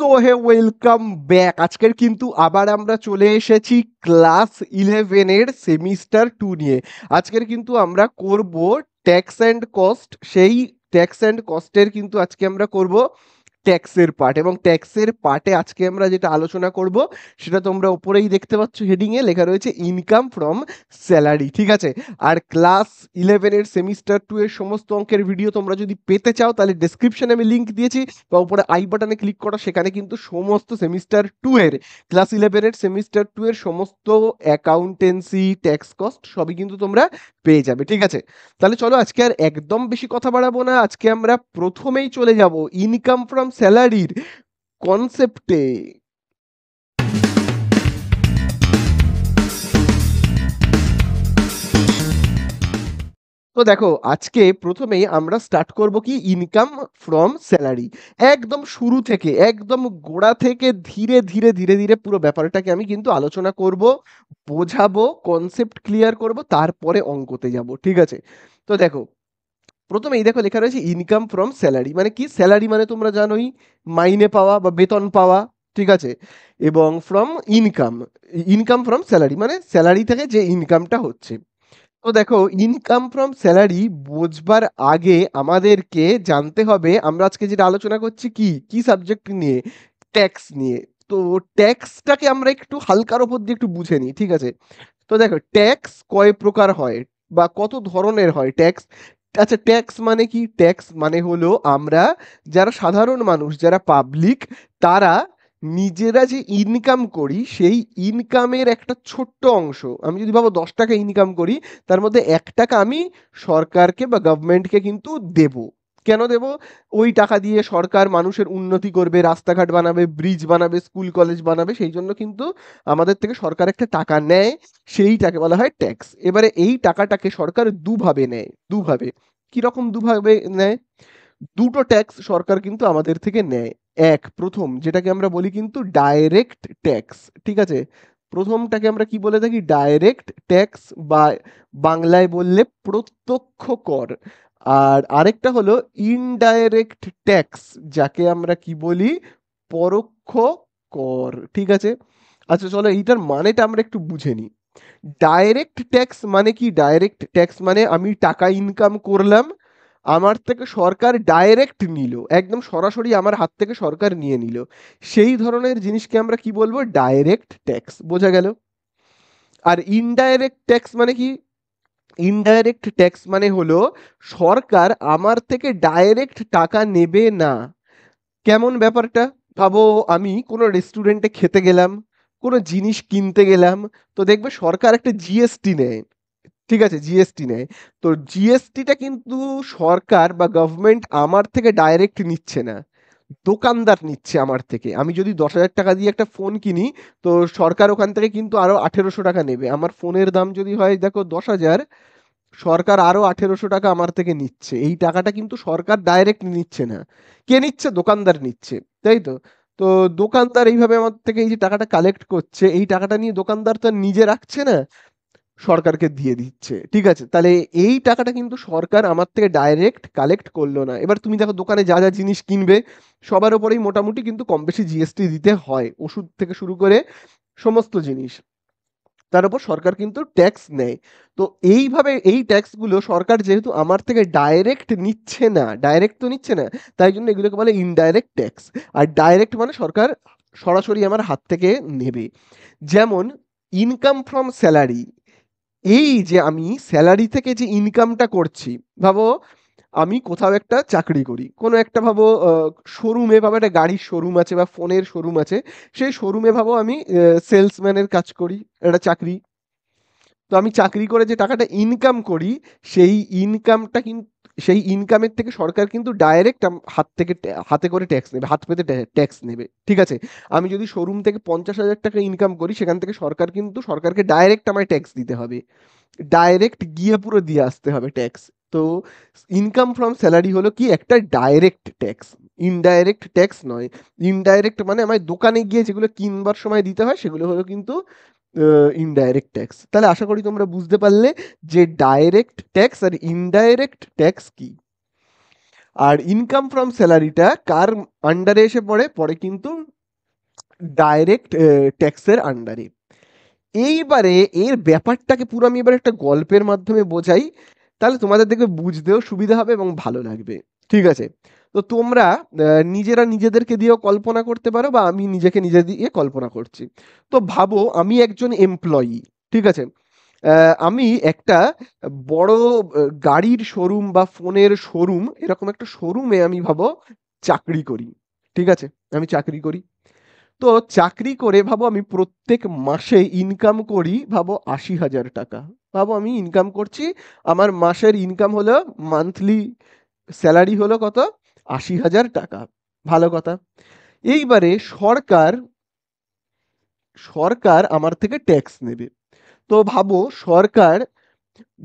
So hey welcome back. আজকের কিন্তু আবার আমরা চলে এসেছি ক্লাস 11 এর সেমিস্টার 2 নিয়ে। আজকের কিন্তু আমরা করব ট্যাক্স অ্যান্ড কস্ট। সেই ট্যাক্স অ্যান্ড কস্টের কিন্তু আজকে আমরা করব ট্যাক্সের পার্ট, এবং ট্যাক্সের পার্টে আজকে আমরা যেটা আলোচনা করব সেটা তোমরা উপরেই দেখতে পাচ্ছ, হেডিং এ লেখা রয়েছে ইনকাম ফ্রম স্যালারি। ঠিক আছে, আর ক্লাস 11 এর সেমিস্টার 2 এর সমস্ত অঙ্কের ভিডিও তোমরা যদি পেতে চাও তাহলে ডেসক্রিপশনে আমি লিংক দিয়েছি, বা উপরে আই বাটনে ক্লিক করো, সেখানে কিন্তু সমস্ত সেমিস্টার 2 এর ক্লাস 11 এর সেমিস্টার 2 এর সমস্ত অ্যাকাউন্টেন্সি ট্যাক্স কস্ট সবই কিন্তু তোমরা পেয়ে যাবে। ঠিক আছে, তাহলে চলো আজকে আর একদম বেশি কথা বাড়াবো না, আজকে আমরা প্রথমেই চলে যাব ইনকাম ফ্রম স্যালারির কনসেপ্টে। তো দেখো, আজকে প্রথমেই আমরা স্টার্ট করব কি ইনকাম ফ্রম স্যালারি, একদম শুরু থেকে, একদম গোড়া থেকে ধীরে ধীরে ধীরে ধীরে পুরো ব্যাপারটাকে আমি কিন্তু আলোচনা করব, বোঝাবো, কনসেপ্ট ক্লিয়ার করব, তারপরে অঙ্কতে যাব। ঠিক আছে, তো দেখো প্রথমেই দেখো লেখা রয়েছে ইনকাম ফ্রম স্যালারি। মানে কি? স্যালারি মানে তোমরা জানোই মাইনে পাওয়া বা বেতন পাওয়া। ঠিক আছে, এবং from income, income from salary মানে স্যালারি থেকে যে ইনকামটা হচ্ছে। তো দেখো, ইনকাম ফ্রম স্যালারি বোঝবার আগে আমাদেরকে জানতে হবে আমরা আজকে যেটা আলোচনা করছি কি কি সাবজেক্ট নিয়ে, ট্যাক্স নিয়ে। তো ট্যাক্সটাকে আমরা একটু হালকার ওপর দিয়ে একটু বুঝে নিই। ঠিক আছে, তো দেখো ট্যাক্স কয় প্রকার হয় বা কত ধরনের হয় ট্যাক্স। আচ্ছা, ট্যাক্স মানে কি? ট্যাক্স মানে হলো আমরা যারা সাধারণ মানুষ, যারা পাবলিক, তারা নিজেরা যে ইনকাম করি সেই ইনকামের একটা ছোট্ট অংশ, আমি যদি ভাবো 10 টাকা ইনকাম করি, তার মধ্যে 1 টাকা আমি সরকারকে বা গভর্নমেন্টকে কিন্তু দেব। কেন দেব? ওই টাকা দিয়ে সরকার মানুষের উন্নতি করবে, রাস্তাঘাট বানাবে, ব্রিজ বানাবে, স্কুল কলেজ বানাবে, সেই জন্য কিন্তু আমাদের থেকে সরকার একটা টাকা নেয়, সেইটাকে বলা হয় ট্যাক্স। এবারে এই টাকাটাকে সরকার দুভাবে নেয়, দুভাবে। কিরকম দুভাবে নেয়? দুটো ট্যাক্স সরকার কিন্তু আমাদের থেকে নেয়। এক, প্রথম যেটাকে আমরা বলি কিন্তু ডাইরেক্ট ট্যাক্স। ঠিক আছে, প্রথমটাকে আমরা কি বলে থাকি? ডাইরেক্ট ট্যাক্স, বা বাংলায় বললে প্রত্যক্ষ কর। আর আরেকটা হলো ইনডাইরেক্ট ট্যাক্স, যাকে আমরা কি বলি? পরোক্ষ কর। ঠিক আছে, আচ্ছা চলো এইটার মানেটা আমরা একটু বুঝে নিই। ডাইরেক্ট ট্যাক্স মানে কি? ডাইরেক্ট ট্যাক্স মানে আমি টাকা ইনকাম করলাম, আমার থেকে সরকার ডাইরেক্ট নিল, একদম সরাসরি আমার হাত থেকে সরকার নিয়ে নিল, সেই ধরনের জিনিসকে আমরা কি বলবো? Direct tax. বোঝা গেল? আর ইনডাইরেক্ট ট্যাক্স মানে কি? ইনডাইরেক্ট ট্যাক্স মানে হলো সরকার আমার থেকে ডাইরেক্ট টাকা নেবে না। কেমন ব্যাপারটা? ভাবো আমি কোনো রেস্টুরেন্টে খেতে গেলাম, কোনো জিনিস কিনতে গেলাম, তো দেখবে সরকার একটা জিএসটি নেয়। ঠিক আছে, জিএসটি নেয়। তো জিএসটিটা কিন্তু সরকার বা গভর্নমেন্ট আমার থেকে ডাইরেক্ট নিচ্ছে না, দোকানদার নিচ্ছে আমার থেকে। আমি যদি 10,000 টাকা দিয়ে একটা ফোন কিনি, তো সরকার ওখান থেকে কিন্তু আরো 1800 টাকা নেবে। আমার ফোনের দাম যদি হয় দেখো 10,000, সরকার আরো 1800 টাকা আমার থেকে নিচ্ছে। এই টাকাটা কিন্তু সরকার ডাইরেক্ট নিচ্ছে না, কে নিচ্ছে? দোকানদার নিচ্ছে, তাই তো? তো দোকানদার এইভাবে আমার থেকে এই যে টাকাটা কালেক্ট করছে, এই টাকাটা নিয়ে দোকানদার তো আর নিজে রাখছে না, সরকারকে দিয়ে দিচ্ছে। ঠিক আছে, তাহলে এই টাকাটা কিন্তু সরকার আমার থেকে ডাইরেক্ট কালেক্ট করলো না। এবার তুমি দেখো দোকানে যা যা জিনিস কিনবে সবার উপরেই মোটামুটি কিন্তু কম বেশি জিএসটি দিতে হয়, ওষুধ থেকে শুরু করে সমস্ত জিনিস, তার উপর সরকার কিন্তু ট্যাক্স নেয়। তো এইভাবে এই ট্যাক্সগুলো সরকার যেহেতু আমার থেকে ডাইরেক্ট নিচ্ছে না, ডাইরেক্ট তো নিচ্ছে না, তাই জন্য এগুলোকে বলে ইনডাইরেক্ট ট্যাক্স। আর ডাইরেক্ট মানে সরকার সরাসরি আমার হাত থেকে নেবে। যেমন ইনকাম ফ্রম স্যালারি, এই যে আমি স্যালারি থেকে যে ইনকামটা করছি, ভাবো আমি কোথাও একটা চাকরি করি, কোনো একটা ভাবো শোরুমে, ভাবো একটা গাড়ির শোরুম আছে বা ফোনের শোরুম আছে, সেই শোরুমে ভাবো আমি সেলসম্যানের কাজ করি, একটা চাকরি। তো আমি চাকরি করে যে টাকাটা ইনকাম করি, সেই ইনকামটা কিন্তু, সেই ইনকামের থেকে সরকার কিন্তু ডাইরেক্ট হাত থেকে হাতে করে ট্যাক্স নেবে, হাত পেতে ট্যাক্স নেবে। ঠিক আছে, আমি যদি শোরুম থেকে 50,000 টাকা ইনকাম করি, সেখান থেকে সরকার কিন্তু, সরকারকে ডাইরেক্ট আমায় ট্যাক্স দিতে হবে, ডাইরেক্ট গিয়ে পুরো দিয়ে আসতে হবে ট্যাক্স। তো ইনকাম ফ্রম স্যালারি হলো কি? একটা ডাইরেক্ট ট্যাক্স, ইনডাইরেক্ট ট্যাক্স নয়। ইনডাইরেক্ট মানে আমায় দোকানে গিয়ে যেগুলো কিনবার সময় দিতে হয়, সেগুলো হলো কিন্তু ইনডাইরেক্ট ট্যাক্স। তাহলে আশা করি তোমরা বুঝতে পারলে যে ডাইরেক্ট ট্যাক্স আর ইনডাইরেক্ট ট্যাক্স কি। আর ইনকাম ফ্রম স্যালারিটা কার আন্ডারে এসে পড়ে, পড়ে কিন্তু ডাইরেক্ট ট্যাক্সের আন্ডারে। এইবারে এর ব্যাপারটাকে পুরো আমি এবার একটা গল্পের মাধ্যমে বোঝাই, তাহলে তোমাদের দেখবে বুঝতেও সুবিধা হবে এবং ভালো লাগবে। ঠিক আছে? তো তোমরা নিজেরা নিজেদেরকে দিয়েও কল্পনা করতে পারো, বা আমি নিজেকে নিজে দিয়ে কল্পনা করছি। তো ভাবো আমি একজন এমপ্লয়ি। ঠিক আছে? আমি একটা বড় গাড়ির শোরুম বা ফোনের শোরুম, এরকম একটা শোরুমে আমি ভাবো চাকরি করি। ঠিক আছে? আমি চাকরি করি। তো চাকরি করে ভাবো আমি প্রত্যেক মাসে ইনকাম করি ভাবো ৮০,০০০ টাকা। ভাবো আমি ইনকাম করছি, আমার মাসের ইনকাম হলো, মান্থলি স্যালারি হলো কত, ৮০,০০০ টাকা। ভালো কথা। এইবারে সরকার সরকার আমার থেকে ট্যাক্স নেবে। তো ভাবো সরকার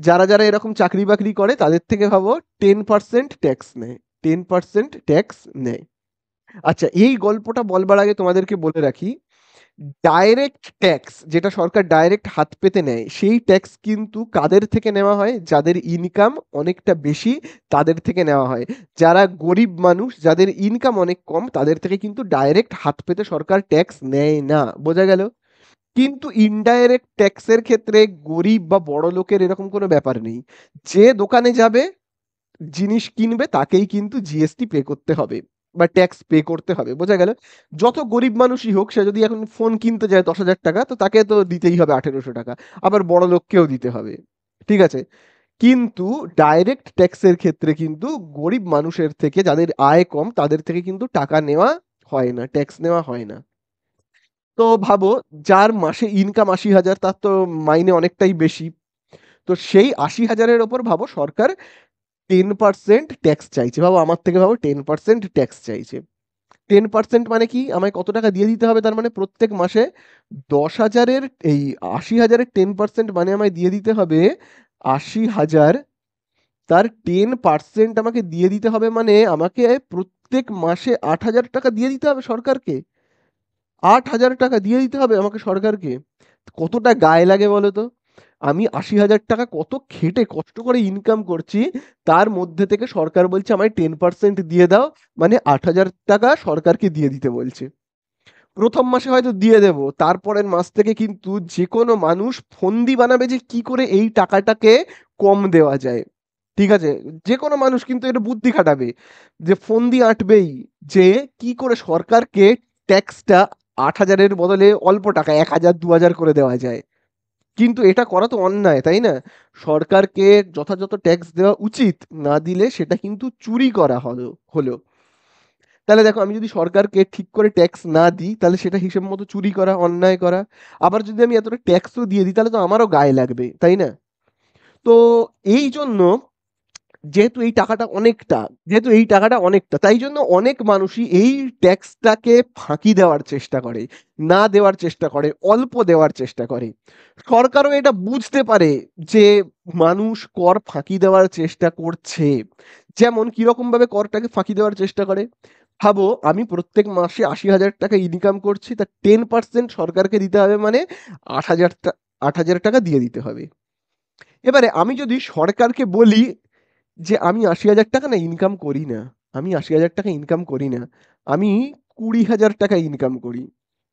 যারা যারা এরকম চাকরি বাকরি করে তাদের থেকে ভাবো 10% ট্যাক্স নেয়, 10% ট্যাক্স নেয়। আচ্ছা, এই গল্পটা বলবার আগে তোমাদেরকে বলে রাখি, ডাইরেক্ট ট্যাক্স যেটা সরকার ডাইরেক্ট হাত পেতে নেয়, সেই ট্যাক্স কিন্তু কাদের থেকে নেওয়া হয়, যাদের ইনকাম অনেকটা বেশি তাদের থেকে নেওয়া হয়। যারা গরিব মানুষ, যাদের ইনকাম অনেক কম, তাদের থেকে কিন্তু ডাইরেক্ট হাত পেতে সরকার ট্যাক্স নেয় না। বোঝা গেল? কিন্তু ইনডাইরেক্ট ট্যাক্সের ক্ষেত্রে গরিব বা বড় লোকের এরকম কোনো ব্যাপার নেই। যে দোকানে যাবে, জিনিস কিনবে, তাকেই কিন্তু জিএসটি পে করতে হবে বা ট্যাক্স পে করতে হবে। বোঝা গেল? যত গরিব মানুষই হোক, সে যদি এখন ফোন কিনতে যায় ১০,০০০ টাকা, তো তাকে তো দিতেই হবে ১৮০০ টাকা। আবার বড় লোককেও দিতে হবে। ঠিক আছে? কিন্তু ডাইরেক্ট ট্যাক্সের ক্ষেত্রে কিন্তু গরিব মানুষের থেকে, যাদের আয় কম, তাদের থেকে কিন্তু টাকা নেওয়া হয় না, ট্যাক্স নেওয়া হয় না। তো ভাবো যার মাসে ইনকাম ৮০,০০০, তার তো মাইনে অনেকটাই বেশি। তো সেই ৮০,০০০-এর ওপর ভাবো সরকার 10% ট্যাক্স চাইছে। ভাবো আমার থেকে ভাবো 10% ট্যাক্স চাইছে। 10% মানে কি, আমায় কত টাকা দিয়ে দিতে হবে, তার মানে প্রত্যেক মাসে ১০,০০০-এর এই ৮০,০০০-এর 10% মানে আমায় দিয়ে দিতে হবে ৮০,০০০। তার 10% আমাকে দিয়ে দিতে হবে, মানে আমাকে প্রত্যেক মাসে ৮,০০০ টাকা দিয়ে দিতে হবে সরকারকে। ৮,০০০ টাকা দিয়ে দিতে হবে আমাকে সরকারকে। কতটা গায়ে লাগে বলো তো? আমি ৮০,০০০ টাকা কত খেটে কষ্ট করে ইনকাম করছি, তার মধ্যে থেকে সরকার বলছে আমায় 10% দিয়ে দাও, মানে ৮,০০০ টাকা সরকারকে দিয়ে দিতে বলছে। প্রথম মাসে হয়তো দিয়ে দেব, তারপরের মাস থেকে কিন্তু যে কোনো মানুষ ফন্দি বানাবে যে কি করে এই টাকাটাকে কম দেওয়া যায়। ঠিক আছে? যে কোনো মানুষ কিন্তু এটা বুদ্ধি খাটাবে, যে ফন্দি আঁটবেই, যে কি করে সরকারকে ট্যাক্সটা ৮,০০০-এর বদলে অল্প টাকা ১,০০০ ২,০০০ করে দেওয়া যায়। কিন্তু এটা করা তো অন্যায়, তাই না? সরকারকে যথাযথ ট্যাক্স দেওয়া উচিত, না দিলে সেটা কিন্তু চুরি করা হলো। তাহলে দেখো আমি যদি সরকারকে ঠিক করে ট্যাক্স না দিই, তাহলে সেটা হিসেব মতো চুরি করা, অন্যায় করা। আবার যদি আমি এতটা ট্যাক্সও দিয়ে দিই, তাহলে তো আমারও গায়ে লাগবে, তাই না? তো এই জন্য, যেহেতু এই টাকাটা অনেকটা যেহেতু এই টাকাটা অনেকটা, তাই জন্য অনেক মানুষই এই ট্যাক্সটাকে ফাঁকি দেওয়ার চেষ্টা করে, না দেওয়ার চেষ্টা করে, অল্প দেওয়ার চেষ্টা করে। সরকারও এটা বুঝতে পারে যে মানুষ কর ফাঁকি দেওয়ার চেষ্টা করছে। যেমন কিরকম ভাবে করটাকে ফাঁকি দেওয়ার চেষ্টা করে, ভাবো আমি প্রত্যেক মাসে ৮০,০০০ টাকা ইনকাম করছি, তার 10% সরকারকে দিতে হবে, মানে ৮,০০০ টাকা দিয়ে দিতে হবে। এবারে আমি যদি সরকারকে বলি যে আমি ৮০,০০০ টাকা না ইনকাম করি না, আমি ৮০,০০০ টাকা ইনকাম করি না, আমি ২০,০০০ টাকা ইনকাম করি।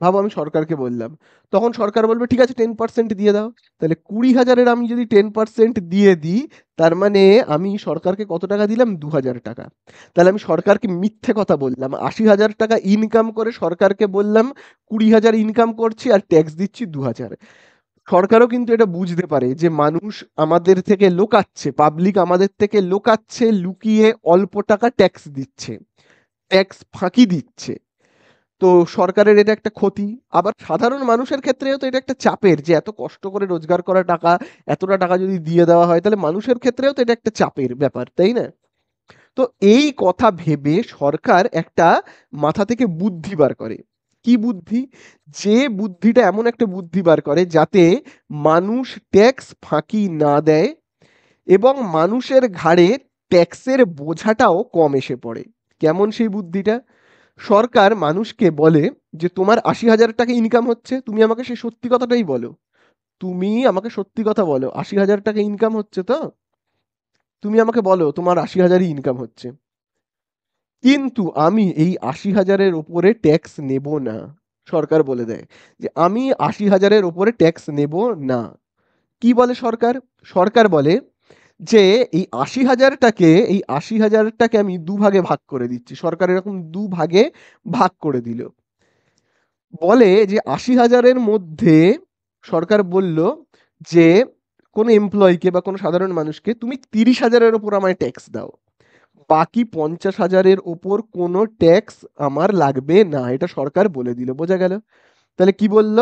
ভাবো আমি সরকারকে বললাম, তখন সরকার বলবে ঠিক আছে 10% দিয়ে দাও। তাহলে ২০,০০০-এর আমি যদি 10% দিয়ে দিই, তার মানে আমি সরকারকে কত টাকা দিলাম, ২,০০০ টাকা। তাহলে আমি সরকারকে মিথ্যে কথা বললাম, ৮০,০০০ টাকা ইনকাম করে সরকারকে বললাম ২০,০০০ ইনকাম করছি আর ট্যাক্স দিচ্ছি ২,০০০। সরকারও কিন্তু এটা বুঝতে পারে যে মানুষ আমাদের থেকে লোকাচ্ছে, পাবলিক আমাদের থেকে লোকাচ্ছে, লুকিয়ে অল্প টাকা ট্যাক্স দিচ্ছে, ট্যাক্স ফাঁকি দিচ্ছে। তো সরকারের এটা একটা ক্ষতি। আবার সাধারণ মানুষের ক্ষেত্রেও তো এটা একটা চাপের, যে এত কষ্ট করে রোজগার করা টাকা, এতটা টাকা যদি দিয়ে দেওয়া হয়, তাহলে মানুষের ক্ষেত্রেও তো এটা একটা চাপের ব্যাপার, তাই না? তো এই কথা ভেবে সরকার একটা মাথা থেকে বুদ্ধি বার করে। কি বুদ্ধি? যে বুদ্ধিটা এমন একটা বুদ্ধি বার করে যাতে মানুষ ট্যাক্স ফাঁকি না দেয় এবং মানুষের ঘাড়ে ট্যাক্সের বোঝাটাও কম এসে পড়ে। কেমন সেই বুদ্ধিটা? সরকার মানুষকে বলে যে তোমার ৮০,০০০ টাকা ইনকাম হচ্ছে, তুমি আমাকে সেই সত্যি কথাটাই বলো। তুমি আমাকে সত্যি কথা বলো, ৮০,০০০ টাকা ইনকাম হচ্ছে তো? তুমি আমাকে বলো তোমার ৮০,০০০-ই ইনকাম হচ্ছে। কিন্তু আমি এই ৮০,০০০-এর উপরে ট্যাক্স নেব না। সরকার বলে দেয় যে আমি ৮০,০০০-এর উপরে ট্যাক্স নেব না। কি বলে সরকার? সরকার বলে যে এই ৮০,০০০টাকে আমি দুভাগে ভাগ করে দিচ্ছি। সরকার এরকম দুভাগে ভাগ করে দিল। বলে যে ৮০,০০০-এর মধ্যে সরকার বলল যে কোনো এমপ্লয়িকে বা কোনো সাধারণ মানুষকে তুমি ৩০,০০০-এর উপর আমায় ট্যাক্স দাও। বাকি ৫০,০০০-এর উপর কোনো ট্যাক্স আমার লাগবে না। এটা সরকার বলে দিল। বোঝা গেল? তাহলে কি বলল?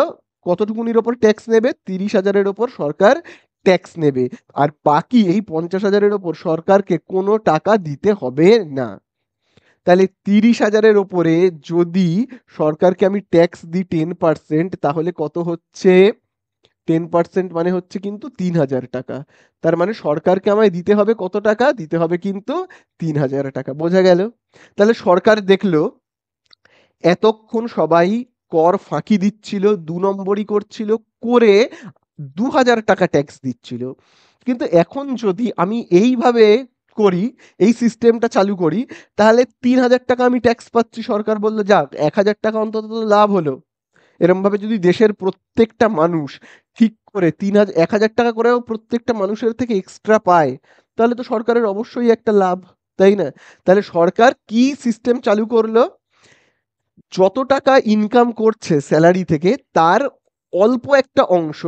কতটুকুনির ওপর ট্যাক্স নেবে? ৩০,০০০-এর ওপর সরকার ট্যাক্স নেবে। আর বাকি এই ৫০,০০০-এর ওপর সরকারকে কোনো টাকা দিতে হবে না। তাহলে ৩০,০০০-এর ওপরে যদি সরকারকে আমি ট্যাক্স দিই 10% তাহলে কত হচ্ছে? 10% মানে হচ্ছে কিন্তু ৩,০০০ টাকা। তার মানে সরকারকে আমায় দিতে হবে কত টাকা? দিতে হবে কিন্তু ৩,০০০ টাকা। বোঝা গেল? তাহলে সরকার দেখলো এতক্ষণ সবাই কর ফাঁকি দিচ্ছিল, ২ নম্বরি করছিল, করে ২,০০০ টাকা ট্যাক্স দিচ্ছিল। কিন্তু এখন যদি আমি এইভাবে করি, এই সিস্টেমটা চালু করি, তাহলে ৩,০০০ টাকা আমি ট্যাক্স পাচ্ছি। সরকার বলল, যাক ১,০০০ টাকা অন্তত তো লাভ হলো। এরমভাবে যদি দেশের প্রত্যেকটা মানুষ ঠিক করে ১,০০০ টাকা করেও প্রত্যেকটা মানুষের থেকে এক্সট্রা পায়, তাহলে তো সরকারের অবশ্যই একটা লাভ, তাই না? তাহলে সরকার কি সিস্টেম চালু করলো? যত টাকা ইনকাম করছে স্যালারি থেকে তার অল্প একটা অংশ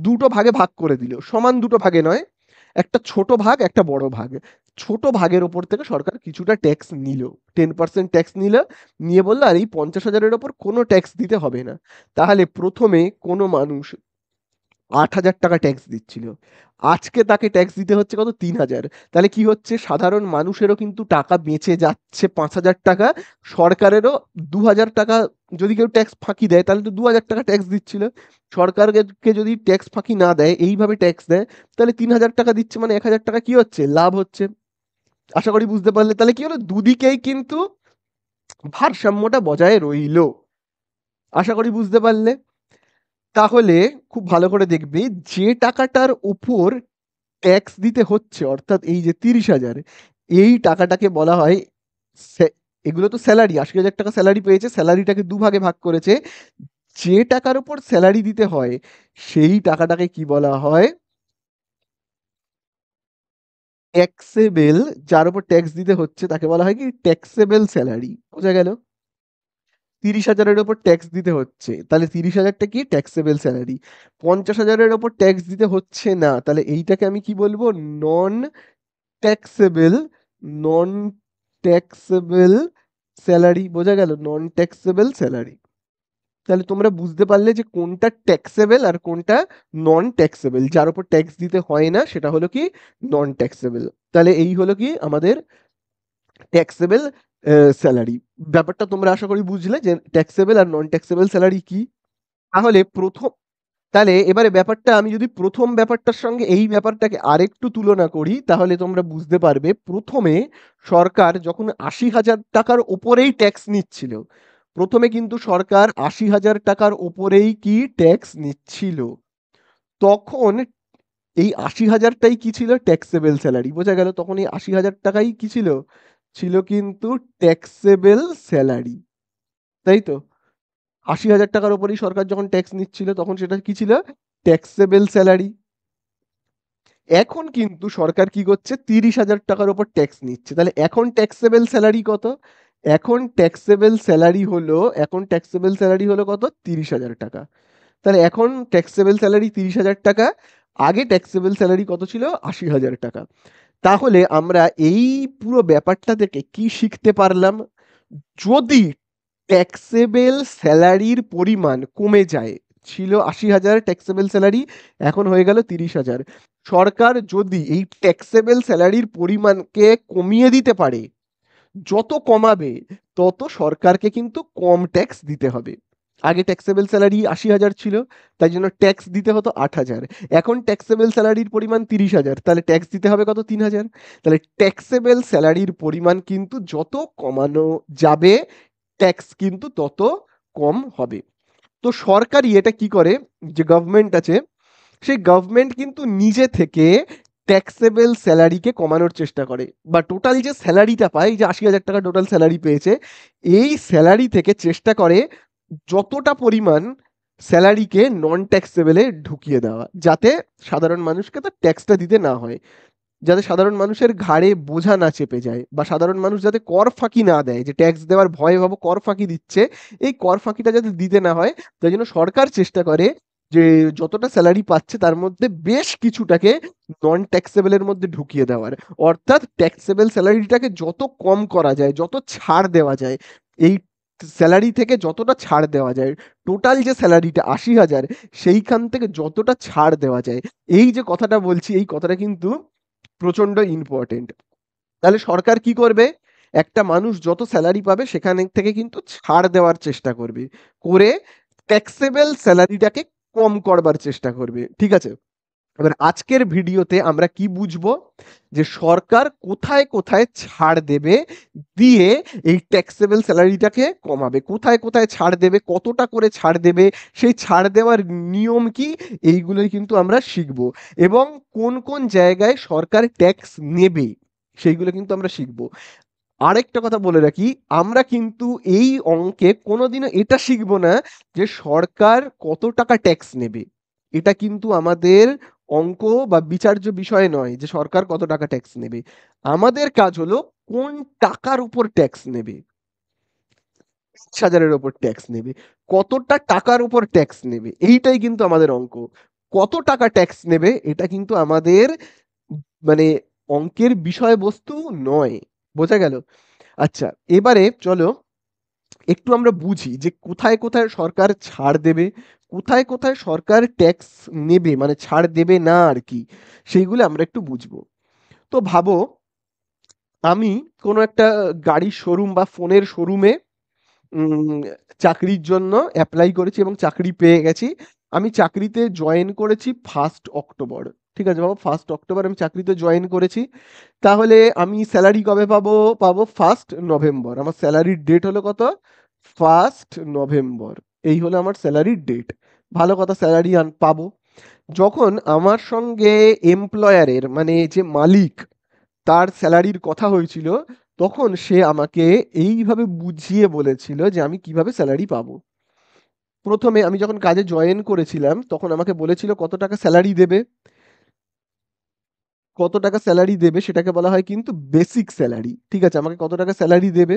দুটো ভাগে ভাগ করে দিল। সমান দুটো ভাগে নয়, একটা ছোট ভাগ, একটা বড় ভাগ। ছোট ভাগের ওপর থেকে সরকার কিছুটা ট্যাক্স নিল। 10% ট্যাক্স নিল, নিয়ে বলল আর এই ৫০,০০০-এর ওপর কোনো ট্যাক্স দিতে হবে না। তাহলে প্রথমে কোনো মানুষ ৮,০০০ টাকা ট্যাক্স দিচ্ছিল। আজকে তাকে ট্যাক্স দিতে হচ্ছে কত? ৩,০০০। তাহলে কি হচ্ছে? সাধারণ মানুষেরও কিন্তু টাকা বেঁচে যাচ্ছে ৫,০০০ টাকা। সরকারেরও ২,০০০ টাকা, যদি কেউ ট্যাক্স ফাঁকি দেয় তাহলে তো ২,০০০ টাকা ট্যাক্স দিচ্ছিল। সরকারকে যদি ট্যাক্স ফাঁকি না দেয়, এইভাবে ট্যাক্স দেয়, তাহলে ৩,০০০ টাকা দিচ্ছে মানে ১,০০০ টাকা কি হচ্ছে? লাভ হচ্ছে। আশা করি বুঝতে পারলে। তাহলে কি হলো? দুদিকেই কিন্তু ভারসাম্যটা বজায় রইল। আশা করি বুঝতে পারলে। তাহলে খুব ভালো করে দেখবে, যে টাকাটার উপর ট্যাক্স দিতে হচ্ছে অর্থাৎ এই যে ৩০,০০০, এই টাকাটাকে বলা হয় এগুলো তো স্যালারি। ৮০,০০০ টাকা স্যালারি পেয়েছে, স্যালারিটাকে দুভাগে ভাগ করেছে। যে টাকার উপর স্যালারি দিতে হয় সেই টাকাটাকে কি বলা হয়? ট্যাক্সেবল। যার উপর ট্যাক্স দিতে হচ্ছে তাকে বলা হয় কি? Taxable salary. বোঝা গেল? ৩০,০০০-এর উপর ট্যাক্স দিতে হচ্ছে, তাহলে ৩০,০০০টা কি? Taxable salary. ৫০,০০০-এর উপর ট্যাক্স দিতে হচ্ছে না, তাহলে এইটাকে আমি কি বলবো? নন ট্যাক্সেবল। নন ট্যাক্সেবল স্যালারি। বোঝা গেল? নন ট্যাক্সেবল স্যালারি। তাহলে তোমরা বুঝতে পারলে যে কোনটা ট্যাক্সেবল আর কোনটা নন ট্যাক্সেবল। যার উপর ট্যাক্স দিতে হয় না সেটা হলো কি? নন ট্যাক্সেবল। তাহলে এই হলো কি আমাদের ট্যাক্সেবল স্যালারি। ব্যাপারটা তোমরা আশা করি বুঝলে যে ট্যাক্সেবল আর নন ট্যাক্সেবল স্যালারি কি। তাহলে প্রথম তাহলে এবারে ব্যাপারটা আমি যদি প্রথম ব্যাপারটার সঙ্গে এই ব্যাপারটাকে আরেকটু তুলনা করি, তাহলে তোমরা বুঝতে পারবে প্রথমে সরকার যখন ৮০,০০০ টাকার ওপরেই ট্যাক্স নিচ্ছিল, প্রথমে কিন্তু সরকার ৮০,০০০ টাকার ওপরেই কি ট্যাক্স নিচ্ছিল, তখন এই ৮০,০০০টাই কি ছিল? Taxable salary. বোঝা গেল? তখন এই ৮০,০০০ টাকাই কি ছিল? ছিল কিন্তু ট্যাক্সেবল স্যালারি। তাই তো? ৮০,০০০ টাকার উপরেই সরকার যখন ট্যাক্স নিচ্ছিল তখন সেটা কি ছিল? Taxable salary. এখন কিন্তু সরকার কি করছে? ৩০,০০০ টাকার উপর ট্যাক্স নিচ্ছে। তাহলে এখন ট্যাক্সেবল স্যালারি কত? এখন ট্যাক্সেবল স্যালারি হলো কত? ৩০,০০০ টাকা। তাহলে এখন ট্যাক্সেবল স্যালারি ৩০,০০০ টাকা। আগে ট্যাক্সেবল স্যালারি কত ছিল? ৮০,০০০ টাকা। তাহলে আমরা এই পুরো ব্যাপারটা থেকে কি শিখতে পারলাম? যদি ট্যাক্সেবল স্যালারির পরিমাণ কমে যায়, ছিল ৮০,০০০ ট্যাক্সেবল স্যালারি, এখন হয়ে গেল ৩০,০০০। সরকার যদি এই ট্যাক্সেবল স্যালারির পরিমাণকে কমিয়ে দিতে পারে, যত কমাবে তত সরকারকে কিন্তু কম ট্যাক্স দিতে হবে। আগে ট্যাক্সেবল স্যালারি ৮০,০০০ ছিল, তাই জন্য ট্যাক্স দিতে হতো ৮,০০০। এখন ট্যাক্সেবল স্যালারির পরিমাণ ৩০,০০০, তাহলে ট্যাক্স দিতে হবে কত? ৩,০০০। তাহলে ট্যাক্সেবল স্যালারির পরিমাণ কিন্তু যত কমানো যাবে ট্যাক্স কিন্তু তত কম হবে। তো সরকারই এটা কি করে, যে গভর্নমেন্ট আছে সেই গভর্নমেন্ট কিন্তু নিজে থেকে ট্যাক্সেবল স্যালারিকে কমানোর চেষ্টা করে, বা টোটাল যে স্যালারিটা পায়, যে ৮০,০০০ টাকা টোটাল স্যালারি পেয়েছে, এই স্যালারি থেকে চেষ্টা করে যতটা পরিমাণ স্যালারিকে নন ট্যাক্সেবলে ঢুকিয়ে দেওয়া, যাতে সাধারণ মানুষকে তার ট্যাক্সটা দিতে না হয়, যাতে সাধারণ মানুষের ঘাড়ে বোঝা না চেপে যায়, বা সাধারণ মানুষ যাতে কর ফাঁকি না দেয়, যে ট্যাক্স দেওয়ার ভয়ে ভাবো কর ফাঁকি দিচ্ছে, এই কর ফাঁকিটা যাতে দিতে না হয়, তাই জন্য সরকার চেষ্টা করে যে যতটা স্যালারি পাচ্ছে তার মধ্যে বেশ কিছুটাকে নন ট্যাক্সেবলের মধ্যে ঢুকিয়ে দেওয়ার, অর্থাৎ ট্যাক্সেবল স্যালারিটাকে যত কম করা যায়, যত ছাড় দেওয়া যায়, এই স্যালারি থেকে যতটা ছাড় দেওয়া যায়, টোটাল যে স্যালারিটা ৮০,০০০, সেইখান থেকে যতটা ছাড় দেওয়া যায়, এই যে কথাটা বলছি, এই কথাটা কিন্তু প্রচন্ড ইম্পর্টেন্ট। তাহলে সরকার কি করবে, একটা মানুষ যত স্যালারি পাবে সেখান থেকে কিন্তু ছাড় দেওয়ার চেষ্টা করবে, করে ট্যাক্সেবল স্যালারিটাকে কম করবার চেষ্টা করবে, ঠিক আছে। এবার আজকের ভিডিওতে আমরা কি বুঝবো, যে সরকার কোথায় কোথায় ছাড় দেবে, দিয়ে এই ট্যাক্সেবল স্যালারিটাকে কমাবে, কোথায় কোথায় ছাড় দেবে, কতটা করে ছাড় দেবে, সেই ছাড় দেওয়ার নিয়ম কি, এইগুলোই কিন্তু আমরা শিখবো, এবং কোন কোন জায়গায় সরকার ট্যাক্স নেবে সেইগুলো কিন্তু আমরা শিখবো। আরেকটা কথা বলে রাখি, আমরা কিন্তু এই অঙ্কে কোনোদিনও এটা শিখবো না যে সরকার কত টাকা ট্যাক্স নেবে, এটা কিন্তু আমাদের অঙ্ক বা বিচার্য বিষয় নয় যে সরকার কত টাকা ট্যাক্স নেবে। আমাদের কাজ হলো কোন টাকার উপর ট্যাক্স নেবে, ৫,০০০-এর উপর ট্যাক্স নেবে, কতটা টাকার উপর ট্যাক্স নেবে, এইটাই কিন্তু আমাদের অঙ্ক। কত টাকা ট্যাক্স নেবে এটা কিন্তু আমাদের মানে অঙ্কের বিষয়বস্তু নয়। বোঝা গেল? আচ্ছা, এবারে চলো একটু আমরা বুঝি যে কোথায় কোথায় সরকার ছাড় দেবে, কোথায় কোথায় সরকার ট্যাক্স নেবে, মানে ছাড় দেবে না আর কি, সেইগুলো আমরা একটু বুঝবো। তো ভাবো, আমি কোনো একটা গাড়ির শোরুম বা ফোনের শোরুমে চাকরির জন্য অ্যাপ্লাই করেছি এবং চাকরি পেয়ে গেছি। আমি চাকরিতে জয়েন করেছি 1 অক্টোবর। ঠিক আছে বাবা, 1 অক্টোবর আমি চাকরিতে জয়েন করেছি। তাহলে আমি স্যালারি কবে পাবো? পাবো 1 নভেম্বর। আমার স্যালারির ডেট হলো কত? 1 নভেম্বর। এই হলো আমার স্যালারির ডেট। ভালো কথা, স্যালারি পাবো। যখন আমার সঙ্গে এমপ্লয়ারের মানে যে মালিক, তার স্যালারির কথা হয়েছিল, তখন সে আমাকে এইভাবে বুঝিয়ে বলেছিল যে আমি কিভাবে স্যালারি পাবো। প্রথমে আমি যখন কাজে জয়েন করেছিলাম তখন আমাকে বলেছিল কত টাকা স্যালারি দেবে। কত টাকা স্যালারি দেবে সেটাকে বলা হয় কিন্তু বেসিক স্যালারি। ঠিক আছে, আমাকে কত টাকা স্যালারি দেবে,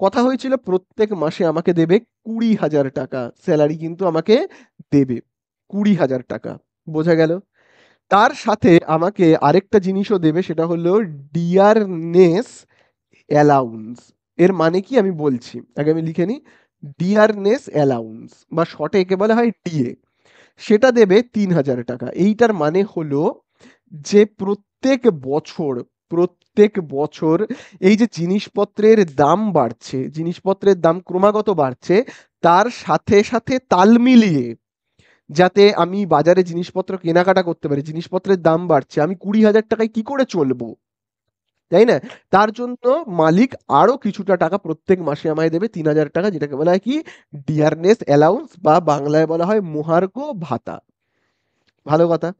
কথা হয়েছিল প্রত্যেক মাসে আমাকে দেবে ২০,০০০ টাকা স্যালারি, কিন্তু আমাকে দেবে ২০,০০০ টাকা। বোঝা গেল? তার সাথে আমাকে আরেকটা জিনিসও দেবে, সেটা হলো ডিয়ারনেস অ্যালাউন্স। এর মানে কি আমি বলছি, আগে আমি লিখে নিই। ডিয়ারনেস অ্যালাউন্স বা শর্টে একে বলা হয় ডিএ, সেটা দেবে ৩,০০০ টাকা। এইটার মানে হলো যে প্রত্যেক বছর এই যে জিনিসপত্রের দাম বাড়ছে, জিনিসপত্রের দাম ক্রমাগত বাড়ছে, তার সাথে সাথে তাল মিলিয়ে যাতে আমি বাজারে জিনিসপত্র কেনাকাটা করতে পারি, জিনিসপত্রের দাম বাড়ছে, আমি ২০,০০০ টাকায় কি করে চলবো, তাই না? তার জন্য মালিক আরো কিছুটা টাকা প্রত্যেক মাসে আমায় দেবে ৩,০০০ টাকা, যেটাকে বলা হয় কি ডিয়ারনেস অ্যালাউন্স, বা বাংলায় বলা হয় মহার্ঘ ভাতা। ভালো কথা।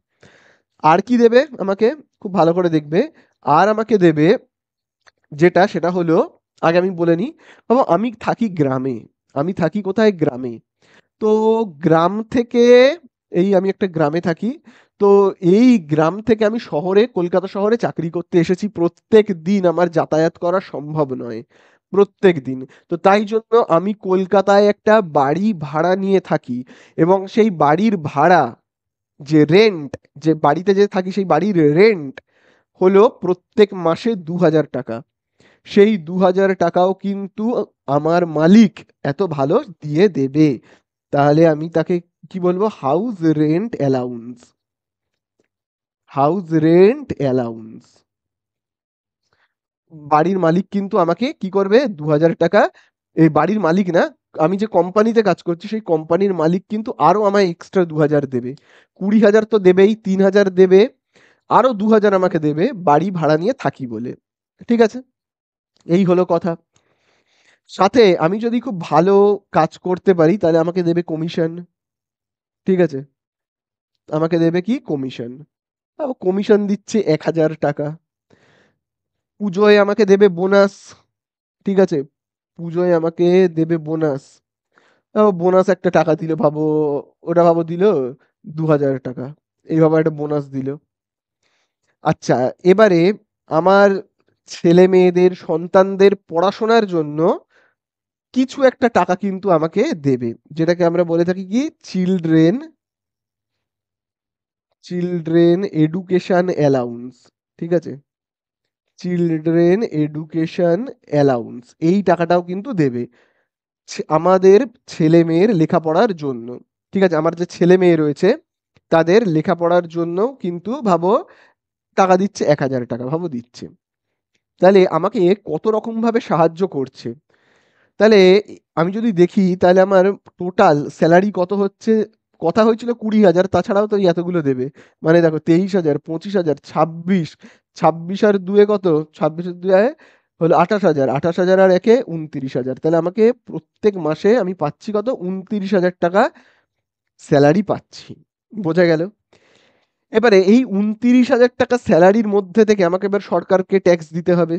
আর কি দেবে আমাকে, খুব ভালো করে দেখবে। আর আমাকে দেবে যেটা, সেটা হলো, আগে আমি বলে নিই। বাবা, আমি থাকি গ্রামে। আমি থাকি কোথায়? গ্রামে। তো গ্রাম থেকে, এই আমি একটা গ্রামে থাকি, তো এই গ্রাম থেকে আমি শহরে, কলকাতা শহরে চাকরি করতে এসেছি। প্রত্যেক দিন আমার যাতায়াত করা সম্ভব নয়, প্রত্যেক দিন। তো তাই জন্য আমি কলকাতায় একটা বাড়ি ভাড়া নিয়ে থাকি, এবং সেই বাড়ির ভাড়া, যে রেন্ট, যে বাড়িতে যে থাকি সেই বাড়ির রেন্ট হলো প্রত্যেক মাসে ২,০০০ টাকা। সেই ২,০০০ টাকাও কিন্তু আমার মালিক এত ভালো দিয়ে দেবে। তাহলে আমি তাকে কি বলবো? House rent allowance. House rent allowance. বাড়ির মালিক কিন্তু আমাকে কি করবে? ২,০০০ টাকা, এই বাড়ির মালিক না, আমি যে কোম্পানিতে কাজ করছি সেই কোম্পানির মালিক কিন্তু আরো আমায় এক্সট্রা ২,০০০ দেবে। ২০,০০০ তো দেবেই, ৩,০০০ দেবে, আরো ২,০০০ আমাকে দেবে বাড়ি ভাড়া নিয়ে থাকি বলে। ঠিক আছে, এই হলো কথা। সাথে আমি যদি খুব ভালো কাজ করতে পারি তাহলে আমাকে দেবে কমিশন। ঠিক আছে, আমাকে দেবে কি? কমিশন। কমিশন দিচ্ছে 1,000 টাকা। পুজোয় আমাকে দেবে বোনাস, ঠিক আছে, পুজোয় আমাকে দেবে বোনাস। বোনাস একটা টাকা দিল ভাবো, ওটা ভাবো দিল 2,000 টাকা, এইভাবে একটা বোনাস দিল। আচ্ছা, এবারে আমার ছেলে মেয়েদের সন্তানদের পড়াশোনার জন্য কিছু একটা টাকা কিন্তু আমাকে দেবে, যেটাকে আমরা বলে থাকি কি চিলড্রেন চিলড্রেন এডুকেশন অ্যালাউন্স, ঠিক আছে, চিলড্রেন এডুকেশন অ্যালাউন্স, এই টাকাটাও কিন্তু দেবে আমাদের ছেলে মেয়ের লেখাপড়ার জন্য। ঠিক আছে, আমার যে ছেলে মেয়ে রয়েছে তাদের লেখাপড়ার জন্য কিন্তু ভাবো টাকা দিচ্ছে, 1,000 টাকা ভাবো দিচ্ছে। তাহলে আমাকে কত রকম ভাবে সাহায্য করছে। তাহলে আমি যদি দেখি তাহলে আমার টোটাল স্যালারি কত হচ্ছে, কথা হয়েছিল 20,000, তাছাড়াও তো এই এতগুলো দেবে। মানে দেখো 23,000, 25,000, 26, 26 আর দুয়ে কত, 26 দুয়ে হলো 28,000, 28,000 আর একে 29,000। তাহলে আমাকে প্রত্যেক মাসে আমি পাচ্ছি কত, 29,000 টাকা স্যালারি পাচ্ছি। বোঝা গেল? এবারে এই 29,000 টাকা স্যালারির মধ্যে থেকে আমাকে এবার সরকারকে ট্যাক্স দিতে হবে।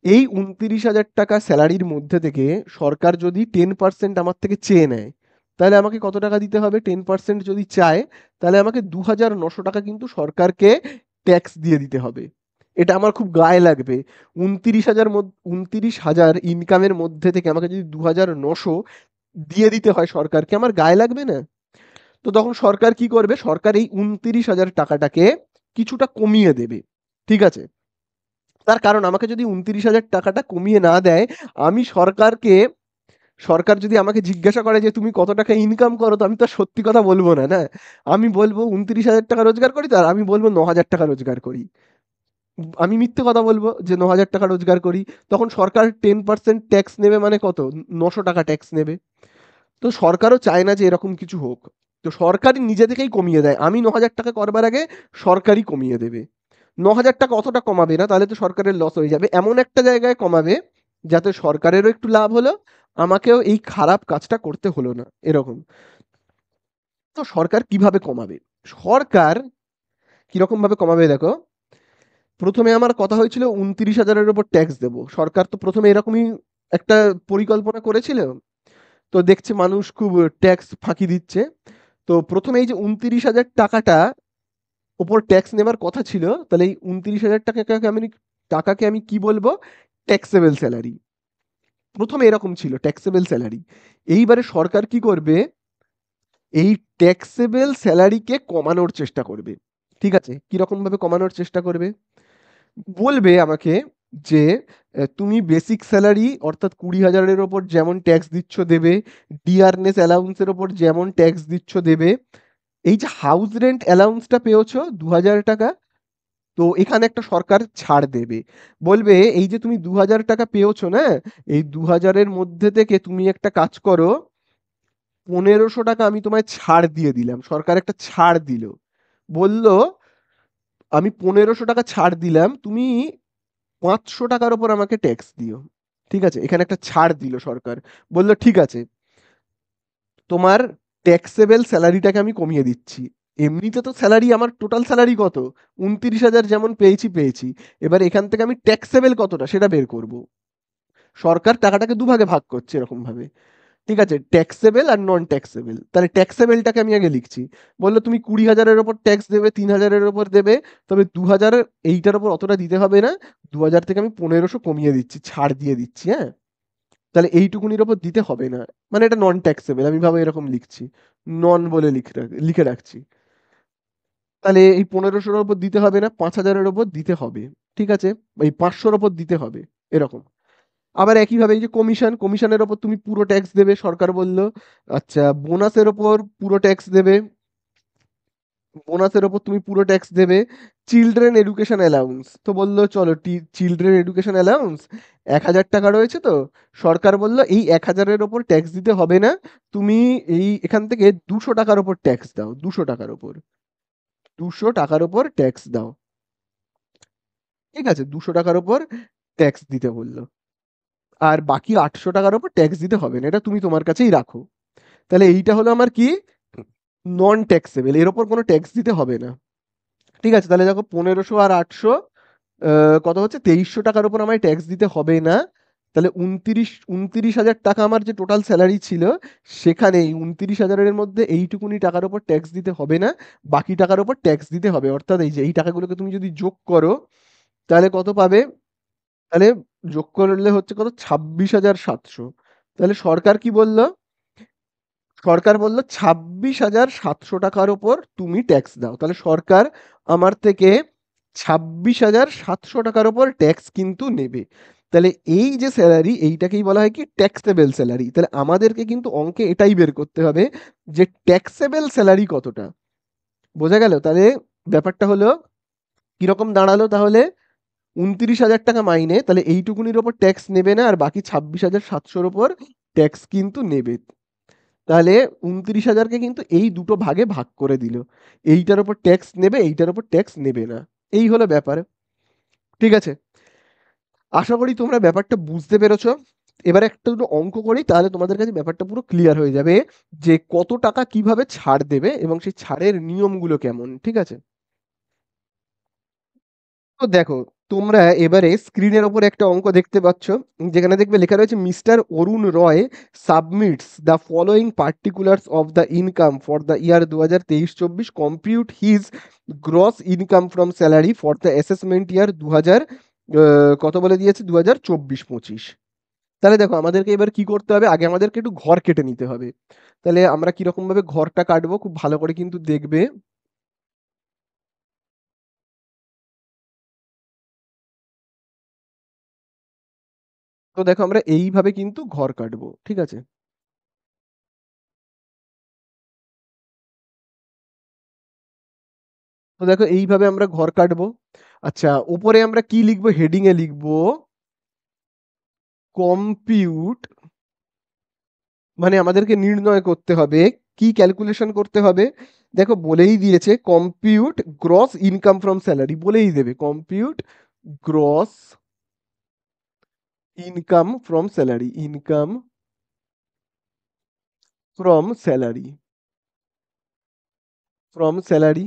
এই 29,000 টাকা স্যালারির মধ্যে থেকে সরকার যদি 10% আমার থেকে চেয়ে নেয়, তাহলে আমাকে কত টাকা দিতে হবে? 10% যদি চায়, তাহলে আমাকে 2,900 টাকা কিন্তু সরকারকে ট্যাক্স দিয়ে দিতে হবে। এটা আমার খুব গায়ে লাগবে। 29,000 ইনকামের মধ্যে থেকে আমাকে যদি 2,900 দিয়ে দিতে হয় সরকারকে, আমার গায়ে লাগবে না? তো তখন সরকার কি করবে? সরকার এই 29,000 টাকাটাকে কিছুটা কমিয়ে দেবে, ঠিক আছে। তার কারণ আমাকে যদি 29,000 টাকাটা কমিয়ে না দেয়, আমি সরকার যদি আমাকে জিজ্ঞাসা করে যে তুমি কত টাকা ইনকাম করো, তো আমি তো আর সত্যি কথা বলবো না, না। আমি বলবো 29,000 টাকা রোজগার করি, তো আর আমি বলবো 9,000 টাকা রোজগার করি। আমি মিথ্যে কথা বলবো যে 9,000 টাকা রোজগার করি। তখন সরকার 10% ট্যাক্স নেবে, মানে কত, 900 টাকা ট্যাক্স নেবে। তো সরকারও চায় না যে এরকম কিছু হোক। তো সরকারই নিজে থেকেই কমিয়ে দেয়, আমি 9,000 টাকা করবার আগে সরকারই কমিয়ে দেবে। 9,000 টাকা অতটা কমাবে না, তাহলে তো সরকারের লস হয়ে যাবে। এমন একটা জায়গায় কমাবে যাতে সরকারেরও একটু লাভ হলো, আমাকেও এই খারাপ কাজটা করতে হলো না, এরকম। তো সরকার কিভাবে কমাবে? সরকার কিরকম ভাবে কমাবে দেখো। প্রথমে আমার কথা হয়েছিল 29,000-এর উপর ট্যাক্স দেবো, সরকার তো প্রথমে এরকমই একটা পরিকল্পনা করেছিল। তো দেখছে মানুষ খুব ট্যাক্স ফাঁকি দিচ্ছে। তো প্রথমে এই যে 29,000 টাকাটা ওপর ট্যাক্স নেবার কথা ছিল, তাহলে এই 29,000 টাকাকে আমি কি বলবো? Taxable salary. প্রথমে এরকম ছিল ট্যাক্সেবল স্যালারি। এইবারে সরকার কি করবে? এই ট্যাক্সেবল স্যালারিকে কমানোর চেষ্টা করবে। ঠিক আছে, কিরকম ভাবে কমানোর চেষ্টা করবে? বলবে আমাকে যে তুমি বেসিক স্যালারি অর্থাৎ 20,000-এর ওপর যেমন ট্যাক্স দিচ্ছ দেবে, ডিয়ারনেস অ্যালাউন্সের ওপর যেমন ট্যাক্স দিচ্ছ দেবে, এই যে হাউস রেন্ট অ্যালাউন্সটা পেয়েছো 2,000 টাকা, তো এখানে একটা সরকার ছাড় দেবে। বলবে এই যে তুমি 2,000 টাকা পেয়েছো না, এই 2,000-এর মধ্যে থেকে তুমি একটা কাজ করো, 1,500 টাকা আমি তোমায় ছাড় দিয়ে দিলাম। সরকার একটা ছাড় দিল, বলল আমি 1,500 টাকা ছাড় দিলাম, তুমি 500 টাকার ওপর আমাকে ট্যাক্স দিও। ঠিক আছে, এখানে একটা ছাড় দিল সরকার। বলল ঠিক আছে, তোমার ট্যাক্সেবল স্যালারিটাকে আমি কমিয়ে দিচ্ছি। এমনিতে তো স্যালারি আমার টোটাল স্যালারি কত, 29,000 যেমন পেয়েছি পেয়েছি, এবার এখান থেকে আমি ট্যাক্সেবল কতটা সেটা বের করব। সরকার টাকাটাকে দুভাগে ভাগ করছে এরকম ভাবে। ঠিক আছে, ট্যাক্সেবল আর নন ট্যাক্সেবল। তাহলে ট্যাক্সেবলটাকে আমি আগে লিখছি। বললো তুমি 20,000-এর ওপর ট্যাক্স দেবে, 3,000-এর ওপর দেবে, তবে 2,000 এইটার ওপর অতটা দিতে হবে না, 2,000 থেকে আমি 1,500 কমিয়ে দিচ্ছি, ছাড় দিয়ে দিচ্ছি, হ্যাঁ। তাহলে এইটুকুনির ওপর দিতে হবে না, মানে এটা নন ট্যাক্সেবল, আমি ভাবে এরকম লিখছি, নন বলে লিখে রাখছি। তাহলে এই 1,500-এর ওপর দিতে হবে না, 5,000-এর ওপর দিতে হবে। ঠিক আছে, এই 500-র ওপর দিতে হবে, এরকম। আবার একইভাবে এই যে কমিশনের ওপর তুমি পুরো ট্যাক্স দেবে, সরকার বলল। আচ্ছা, বোনাসের ওপর পুরো ট্যাক্স দেবে, বোনাসের ওপর তুমি পুরো ট্যাক্স দেবে। চিলড্রেন এডুকেশন অ্যালাউন্স তো বললো চলো, চিলড্রেন এডুকেশন অ্যালাউন্স 1,000 টাকা রয়েছে, তো সরকার বলল এই 1,000-এর ওপর ট্যাক্স দিতে হবে না, তুমি এই এখান থেকে 200 টাকার ওপর ট্যাক্স দাও, 200 টাকার ওপর, 200 টাকার ওপর ট্যাক্স দাও। ঠিক আছে, 200 টাকার ওপর ট্যাক্স দিতে বললো। আর বাকি 800 টাকার ওপর ট্যাক্স দিতে হবে না, এটা তুমি তোমার কাছেই রাখো। তাহলে এইটা হলো আমার কি, নন ট্যাক্সেবল, এর ওপর কোনো ট্যাক্স দিতে হবে না। ঠিক আছে, তাহলে দেখো 1500 আর 800 কত হচ্ছে, 2300 টাকার উপর আমায় ট্যাক্স দিতে হবে না। তাহলে 29,000 টাকা আমার যে টোটাল স্যালারি ছিল, সেখানে এই 29,000-এর মধ্যে এইটুকুনি টাকার উপর ট্যাক্স দিতে হবে না, বাকি টাকার উপর ট্যাক্স দিতে হবে। অর্থাৎ এই যে এই টাকাগুলোকে তুমি যদি যোগ করো, তাহলে কত পাবে? তাহলে যোগ করলে হচ্ছে কত, 26,700। তাহলে সরকার কি বলল? সরকার বলল 26,700 টাকার ওপর তুমি ট্যাক্স দাও। তাহলে সরকার আমার থেকে 26,700 টাকার ওপর ট্যাক্স কিন্তু নেবে। তাহলে এই যে স্যালারি, এইটাকেই বলা হয় কি, ট্যাক্সেবল স্যালারি। তাহলে আমাদেরকে কিন্তু অঙ্কে এটাই বের করতে হবে যে ট্যাক্সেবল স্যালারি কতটা। বোঝা গেল? তাহলে ব্যাপারটা হলো কিরকম দাঁড়ালো তাহলে, 29,000 টাকা মাইনে, তাহলে এইটুকুনির ওপর ট্যাক্স নেবে না, আর বাকি 26,700-র ওপর ট্যাক্স কিন্তু নেবে। তাহলে 29,000-কে কিন্তু এই দুটো ভাগে ভাগ করে দিল, এইটার ওপর ট্যাক্স নেবে, এইটার ওপর ট্যাক্স নেবে না। এই হলো ব্যাপার। ঠিক আছে, আশা করি তোমরা ব্যাপারটা বুঝতে পেরেছো। এবারে একটা দুটো অঙ্ক করি, তাহলে তোমাদের কাছে ব্যাপারটা পুরো ক্লিয়ার হয়ে যাবে যে কত টাকা কিভাবে ছাড় দেবে এবং সেই ছাড়ের নিয়মগুলো কেমন। ঠিক আছে, তো দেখো, তোমরা এবারে স্ক্রিনের ওপর একটা অঙ্ক দেখতে পাচ্ছ, যেখানে দেখবে লেখা রয়েছে mister Arun Roy submits the following particulars of the income for the year 2023-24, compute his gross income from salary for the assessment ইয়ার 2000, কত বলে দিয়েছে, 2024-25। তাহলে দেখো, আমাদেরকে এবার কি করতে হবে, আগে আমাদেরকে একটু ঘর কেটে নিতে হবে। তাহলে আমরা কিরকম ভাবে ঘরটা কাটবো, খুব ভালো করে কিন্তু দেখবে। তো দেখো, আমরা এইভাবে কিন্তু ঘর কাটবো। ঠিক আছে, তো দেখো এইভাবে আমরা ঘর কাটবো। আচ্ছা, উপরে আমরা কি লিখবো, হেডিং এ লিখবো কম্পিউট, মানে আমাদেরকে নির্ণয় করতে হবে, কি ক্যালকুলেশন করতে হবে। দেখো বলেই দিয়েছে compute gross income from salary, বলেই দেবে compute gross income from salary, income from salary, from salary.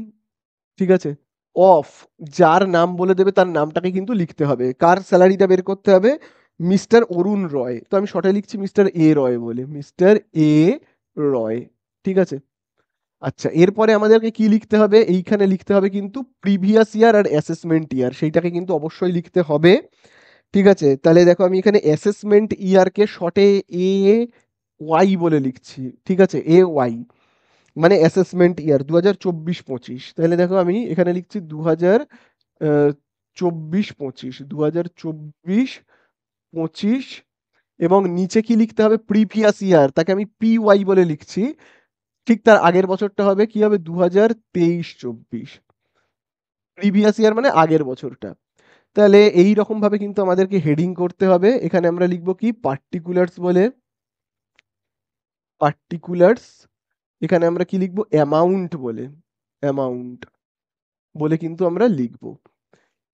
ঠিক আছে, অফ, যার নাম বলে দেবে তার নামটাকে কিন্তু লিখতে হবে। কার স্যালারিটা বের করতে হবে, মিস্টার অরুণ রয়। তো আমি শর্টে লিখছি মিস্টার এ রয় বলে, মিস্টার এ রয়। ঠিক আছে, আচ্ছা, এরপরে আমাদেরকে কি লিখতে হবে, এইখানে লিখতে হবে কিন্তু প্রিভিয়াস ইয়ার আর অ্যাসেসমেন্ট ইয়ার, সেইটাকে কিন্তু অবশ্যই লিখতে হবে। ঠিক আছে, তাহলে দেখো আমি এখানে অ্যাসেসমেন্ট ইয়ারকে শর্টে এ ওয়াই বলে লিখছি। ঠিক আছে, এ ওয়াই, মানে অ্যাসেসমেন্ট ইয়ার 2024-25। তাহলে দেখো আমি এখানে লিখছি 2024-25, 2024-25, এবং নিচে কি লিখতে হবে, প্রিভিয়াস ইয়ার, তাকে আমি পি ওয়াই বলে লিখছি। ঠিক তার আগের বছরটা হবে কি হবে, 2023-24, প্রিভিয়াস ইয়ার মানে আগের বছরটা। তাহলে এই রকম ভাবে কিন্তু আমাদেরকে হেডিং করতে হবে। এখানে আমরা লিখবো কি, পার্টিকুলার্স বলে, পার্টিকুলার্স। এখানে আমরা কি লিখবো, অ্যামাউন্ট বলে, অ্যামাউন্ট বলে কিন্তু আমরা লিখবো।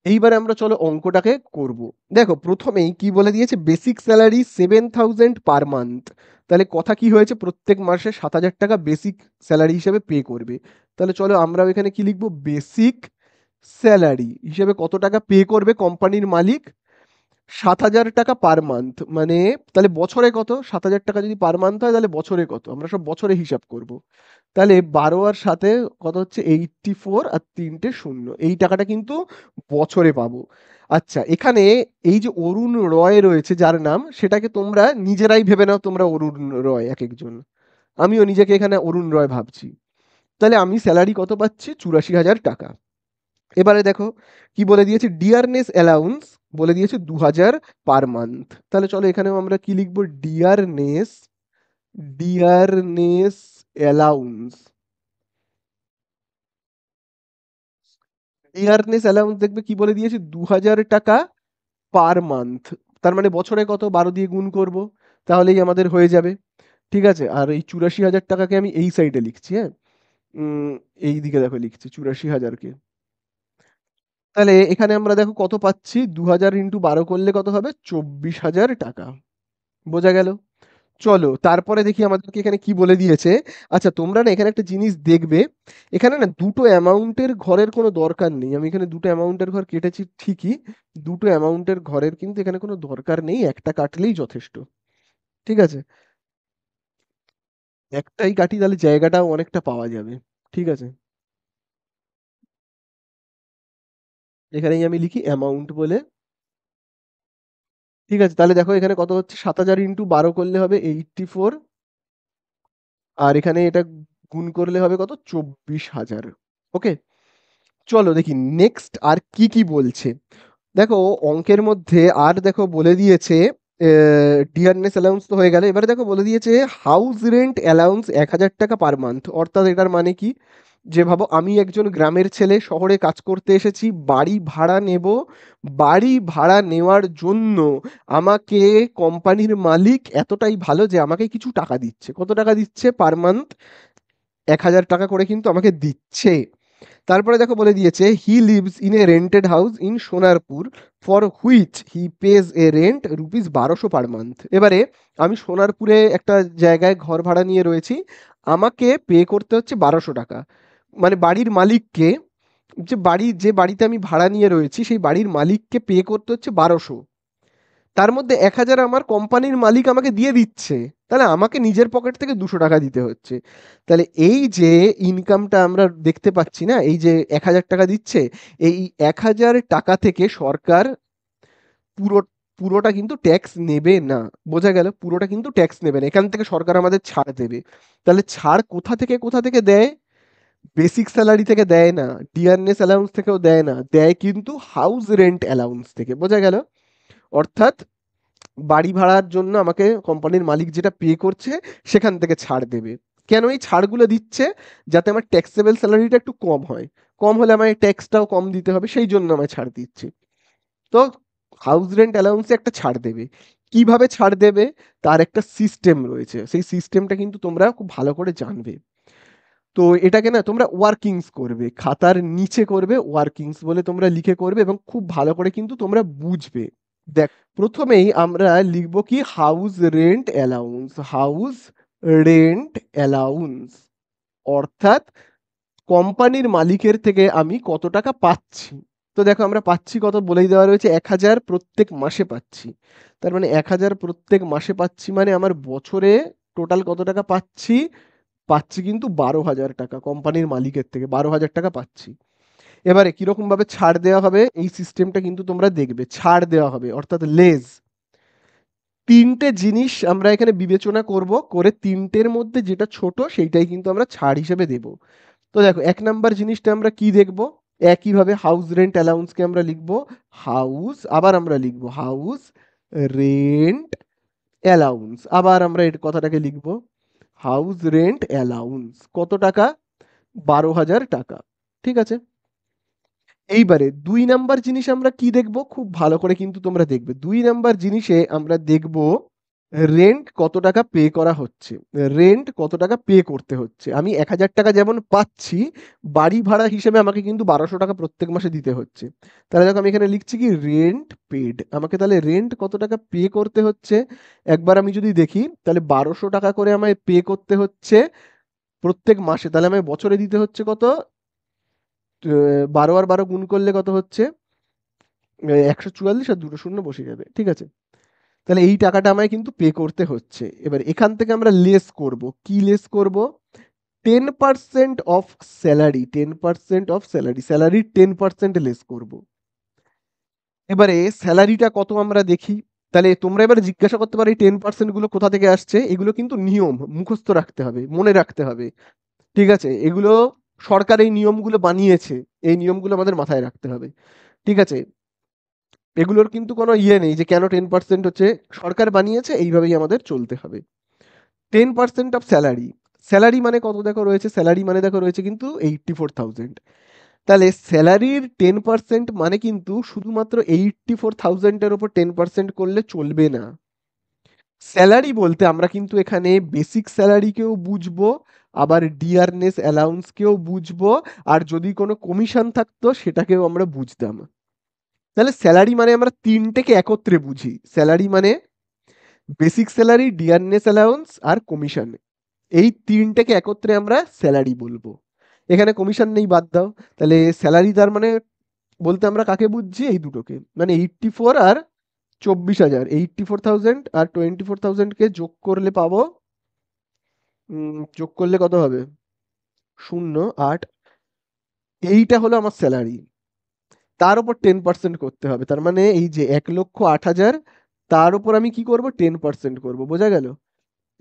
এইবারে আমরা চলো অঙ্কটাকে করব। দেখো প্রথমেই কি বলে দিয়েছে, বেসিক স্যালারি 7,000 পার মান্থ। তাহলে কথা কি হয়েছে, প্রত্যেক মাসে 7,000 টাকা বেসিক স্যালারি হিসেবে পে করবে। তাহলে চলো আমরাও এখানে কি লিখবো, বেসিক স্যালারি হিসেবে কত টাকা পে করবে কোম্পানির মালিক, 7,000 টাকা পার মান্থ। মানে তাহলে বছরে কত, 7,000 টাকা যদি পার মান্থ হয়, তাহলে বছরে কত, আমরা সব বছরে হিসাব করব। তাহলে 12 আর 7-এ কত হচ্ছে, 84, আর 3টে শূন্য, এই টাকাটা কিন্তু বছরে পাবো। আচ্ছা, এখানে এই যে অরুণ রয় রয়েছে যার নাম, সেটাকে তোমরা নিজেরাই ভেবে নাও তোমরা অরুণ রয় এক একজন, আমিও নিজেকে এখানে অরুণ রয় ভাবছি। তাহলে আমি স্যালারি কত পাচ্ছি, 84,000 টাকা। এবারে দেখো কি বলে দিয়েছে, ডিয়ারনেস অ্যালাউন্স বলে দিয়েছে 2,000 পার মান্থ। তাহলে চলো এখানেও আমরা কি লিখবো, dearness, dearness allowance, dearness allowance দেখবে কি বলে দিয়েছে, 2,000 টাকা পার মান্থ। তার মানে বছরে কত, 12 দিয়ে গুণ করব, তাহলেই আমাদের হয়ে যাবে। ঠিক আছে, আর এই 84,000 টাকাকে আমি এই সাইডে লিখছি, হ্যাঁ, উম, এই দিকে দেখো লিখছি 84,000-কে। তাহলে এখানে আমরা দেখো কত পাচ্ছি, 2,000 × 12 করলে কত হবে, 24,000 টাকা। বোঝা গেল? চলো তারপরে দেখি আমাদেরকে এখানে কি বলে দিয়েছে। আচ্ছা তোমরা না এখানে একটা জিনিস দেখবে, এখানে না দুটো অ্যামাউন্টের ঘরের কোনো দরকার নেই। আমি এখানে দুটো অ্যামাউন্টের ঘর কেটেছি ঠিকই, দুটো অ্যামাউন্টের ঘরের কিন্তু এখানে কোনো দরকার নেই, একটা কাটলেই যথেষ্ট। ঠিক আছে, একটাই কাটি তাহলে জায়গাটাও অনেকটা পাওয়া যাবে। ঠিক আছে, এখানেই আমি লিখি অ্যামাউন্ট বলে। ঠিক আছে, তাহলে দেখো এখানে কত হচ্ছে, 7,000 ইন্টু 12 করলে হবে 84, আর এখানে এটা গুণ করলে হবে কত, 24,000। ওকে, চলো দেখি নেক্সট আর কি কি বলছে। দেখো অঙ্কের মধ্যে আর দেখো বলে দিয়েছে, ডিয়ারনেস অ্যালাউন্স তো হয়ে গেল, এবারে দেখো বলে দিয়েছে হাউস রেন্ট অ্যালাউন্স 1,000 টাকা পার মান্থ। অর্থাৎ এটার মানে কি, যে ভাবো আমি একজন গ্রামের ছেলে শহরে কাজ করতে এসেছি, বাড়ি ভাড়া নেব, বাড়ি ভাড়া নেওয়ার জন্য আমাকে কোম্পানির মালিক এতটাই ভালো যে আমাকে কিছু টাকা দিচ্ছে। কত টাকা দিচ্ছে পার মান্থ, 1,000 টাকা করে কিন্তু আমাকে দিচ্ছে। তারপরে দেখো বলে দিয়েছে he lives in a rented house in Sonarpur for which he page A rent rupees 1200 per month. এবারে আমি সোনারপুরে একটা জায়গায় ঘর ভাড়া নিয়ে রয়েছি, আমাকে পে করতে হচ্ছে 1200 টাকা। মানে বাড়ির মালিককে, যে বাড়িতে আমি ভাড়া নিয়ে রয়েছি সেই বাড়ির মালিককে পে করতে হচ্ছে 1200, তার মধ্যে 1,000 আমার কোম্পানির মালিক আমাকে দিয়ে দিচ্ছে, তাহলে আমাকে নিজের পকেট থেকে 200 টাকা দিতে হচ্ছে। তাহলে এই যে ইনকামটা আমরা দেখতে পাচ্ছি না, এই যে 1,000 টাকা দিচ্ছে, এই 1,000 টাকা থেকে সরকার পুরো পুরোটা কিন্তু ট্যাক্স নেবে না। বোঝা গেল, পুরোটা কিন্তু ট্যাক্স নেবে না, এখান থেকে সরকার আমাদের ছাড় দেবে। তাহলে ছাড় কোথা থেকে দেয়, বেসিক স্যালারি থেকে দেয় না, ডিয়ারনেস অ্যালাউন্স থেকেও দেয় না, দেয় কিন্তু হাউস রেন্ট অ্যালাউন্স থেকে। বোঝা গেল, অর্থাৎ বাড়ি ভাড়ার জন্য আমাকে কোম্পানির মালিক যেটা পে করছে সেখান থেকে ছাড় দেবে। কেন এই ছাড়গুলো দিচ্ছে, যাতে আমার ট্যাক্সেবল স্যালারিটা একটু কম হয়, কম হলে আমায় ট্যাক্সটাও কম দিতে হবে, সেই জন্য আমায় ছাড় দিচ্ছে। তো হাউস রেন্ট অ্যালাউন্সে একটা ছাড় দেবে। কিভাবে ছাড় দেবে, তার একটা সিস্টেম রয়েছে, সেই সিস্টেমটা কিন্তু তোমরা খুব ভালো করে জানবে। তো এটাকে না তোমরা ওয়ার্কিংস করবে, খাতার নিচে করবে ওয়ার্কিংস বলে তোমরা লিখে করবে, এবং খুব ভালো করে কিন্তু তোমরা বুঝবে। দেখ, প্রথমেই আমরা লিখব কি, house rent allowance. House rent allowance অর্থাৎ কোম্পানির মালিকের থেকে আমি কত টাকা পাচ্ছি। তো দেখো আমরা পাচ্ছি কত বলেই দেওয়া রয়েছে, 1,000 প্রত্যেক মাসে পাচ্ছি। তার মানে 1,000 প্রত্যেক মাসে পাচ্ছি, মানে আমার বছরে টোটাল কত টাকা পাচ্ছি, পাচ্ছি কিন্তু 12,000 টাকা কোম্পানির মালিকের থেকে, 12,000 টাকা পাচ্ছি। এবারে কিরকম ভাবে ছাড় দেওয়া হবে, এই সিস্টেমটা কিন্তু তোমরা দেখবে। ছাড় দেওয়া হবে অর্থাৎ লেজ, তিনটে জিনিস আমরা এখানে বিবেচনা করব, করে তিনটের মধ্যে যেটা ছোট সেইটাই কিন্তু আমরা ছাড় হিসেবে দেব। তো দেখো এক নাম্বার জিনিসটা আমরা কি দেখব, একইভাবে হাউস রেন্ট অ্যালাউন্সকে আমরা লিখব হাউস, আবার আমরা লিখব হাউস রেন্ট অ্যালাউন্স, আবার আমরা এর কথাটাকে লিখব হাউস রেন্ট অ্যালাউন্স। কত টাকা, 12,000 টাকা। ঠিক আছে, এইবারে দুই নাম্বার জিনিস আমরা কি দেখব, খুব ভালো করে কিন্তু তোমরা দেখবে। দুই নাম্বার জিনিসে আমরা দেখব রেন্ট কত টাকা পে করা হচ্ছে, রেন্ট কত টাকা পে করতে হচ্ছে। আমি 1,000 টাকা যেমন পাচ্ছি, বাড়ি ভাড়া হিসেবে আমাকে কিন্তু 1200 টাকা প্রত্যেক মাসে দিতে হচ্ছে। তাহলে দেখো আমি এখানে লিখছি কি, রেন্ট পেড। আমাকে তাহলে রেন্ট কত টাকা পে করতে হচ্ছে, একবার আমি যদি দেখি তাহলে 1200 টাকা করে আমায় পে করতে হচ্ছে প্রত্যেক মাসে। তাহলে আমায় বছরে দিতে হচ্ছে কত, 12 আর 12 গুণ করলে কত হচ্ছে, 144, আর দুটো শূন্য বসে যাবে। ঠিক আছে, তাহলে এই টাকাটা আমায় কিন্তু পে করতে হচ্ছে। এবার এখান থেকে আমরা লেস করব, কি লেস করব, 10% অফ স্যালারি, 10% অফ স্যালারি, স্যালারির 10% লেস করব। এবারে স্যালারিটা কত আমরা দেখি। তাহলে তোমরা এবারে জিজ্ঞাসা করতে পারো এই 10% গুলো কোথা থেকে আসছে, এগুলো কিন্তু নিয়ম মুখস্থ রাখতে হবে, মনে রাখতে হবে। ঠিক আছে, এগুলো সরকার এই নিয়মগুলো বানিয়েছে, এই নিয়মগুলো আমাদের মাথায় রাখতে হবে। ঠিক আছে, এগুলোর কিন্তু কোনো ইয়ে নেই যে কেন 10% হচ্ছে, সরকার বানিয়েছে, এইভাবেই আমাদের চলতে হবে। 10% অফ স্যালারি, স্যালারি মানে কত দেখো রয়েছে, স্যালারি মানে দেখো রয়েছে কিন্তু 84,000। তাহলে স্যালারির 10% মানে কিন্তু শুধুমাত্র 84,000-এর ওপর 10% করলে চলবে না। স্যালারি বলতে আমরা কিন্তু এখানে বেসিক স্যালারিকেও বুঝবো, আবার ডিয়ারনেস অ্যালাউন্সকেও বুঝবো, আর যদি কোনো কমিশন থাকতো সেটাকেও আমরা বুঝতাম। তাহলে স্যালারি মানে আমরা তিনটেকে একত্রে বুঝি। স্যালারি মানে বেসিক স্যালারি, ডিয়ারনেস অ্যালাউন্স আর কমিশন, এই তিনটেকে একত্রে আমরা স্যালারি বলবো। এখানে কমিশন নেই, বাদ দাও। তাহলে স্যালারি তার মানে বলতে আমরা কাকে বুঝছি? এই দুটোকে, মানে 84 আর 24,000, 84,000 আর 24,000কে যোগ করলে পাবো, যোগ করলে কত হবে? 0.8। এইটা হলো আমার স্যালারি, তার উপর 10% করতে হবে। তার মানে এই যে 1,08,000, তার উপর আমি কি করব? 10% করব, বোঝা গেল?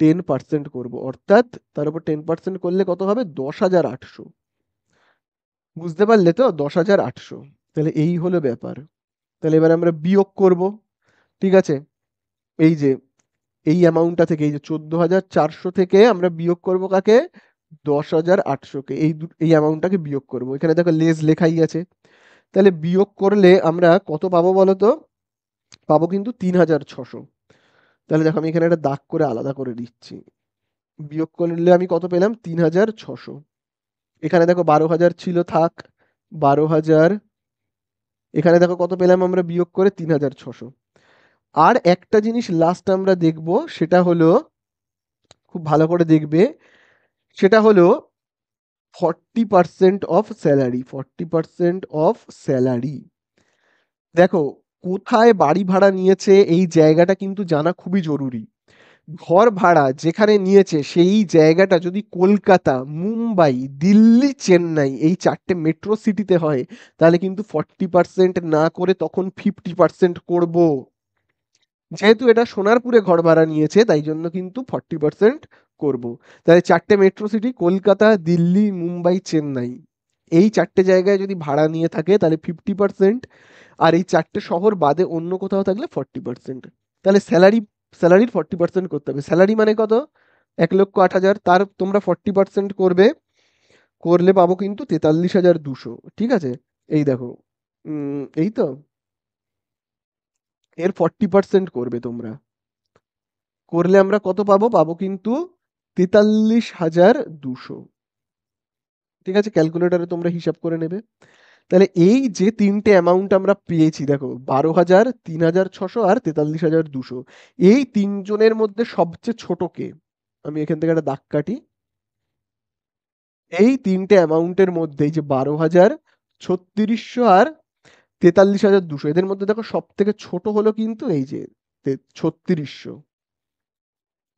10% করব, অর্থাৎ তার উপর 10% করলে কত হবে? 10,800। বুঝতে পারলে তো? 10,800। তাহলে এই হলো ব্যাপার। তাহলে এবার আমরা বিয়োগ করব, ঠিক আছে? এই যে এই অ্যামাউন্টটা থেকে, এই যে 14,400 থেকে আমরা বিয়োগ করব কাকে? 10,800কে। এই অ্যামাউন্টটাকে বিয়োগ করব। এখানে দেখো লেস লেখাই আছে। তাহলে বিয়োগ করলে আমরা কত পাবো বলো তো? পাবো কিন্তু 3,600। তাহলে দেখো আমি এখানে একটা দাগ করে আলাদা করে দিচ্ছি। বিয়োগ করলে আমি কত পেলাম? 3,600। এখানে দেখো 12,000 ছিল, থাক 12,000। এখানে দেখো কত পেলাম আমরা বিয়োগ করে? 3,600। আর একটা জিনিস লাস্ট আমরা দেখব, সেটা হলো, খুব ভালো করে দেখবে, সেটা হলো 40% অফ স্যালারি। 40% of salary. দেখো, কোথায় বাড়ি ভাড়া নিয়েছে এই জায়গাটা কিন্তু জানা খুবই জরুরি। ঘর ভাড়া যেখানে নিয়েছে সেই জায়গাটা যদি কলকাতা, মুম্বাই, দিল্লি, চেন্নাই এই চারটে মেট্রো সিটিতে হয়, তাহলে কিন্তু 40% না করে তখন 50% করব। যেহেতু এটা সোনারপুরে ঘর ভাড়া নিয়েছে, তাই জন্য কিন্তু 40% করব। তাহলে চারটে মেট্রো সিটি, কলকাতা, দিল্লি, মুম্বাই, চেন্নাই, এই চারটে জায়গায় যদি ভাড়া নিয়ে থাকে তাহলে 50%, আর এই চারটে শহর বাদে অন্য কোথাও থাকলে 40%। তাহলে স্যালারির 40% করতে হবে। স্যালারি মানে কত? 1,08,000, তার তোমরা 40% করবে, করলে পাবো কিন্তু 43,200। ঠিক আছে? এই দেখো, এই তো, এর 40% করবে তোমরা, করলে আমরা কত পাবো? পাবো কিন্তু 43,200। ঠিক আছে? ক্যালকুলেটারে তোমরা হিসাব করে নেবে। তাহলে এই যে তিনটে অ্যামাউন্ট আমরা পেয়েছি, দেখো 12,000, 3,600 আর 43,200, এই তিনজনের মধ্যে সবচেয়ে ছোট কে? আমি এখান থেকে একটা দাগ কাটি। এই তিনটে অ্যামাউন্টের মধ্যে, এই যে 12,000, 3600 আর 43,200, এদের মধ্যে দেখো সব থেকে ছোট হলো কিন্তু এই যে 3600।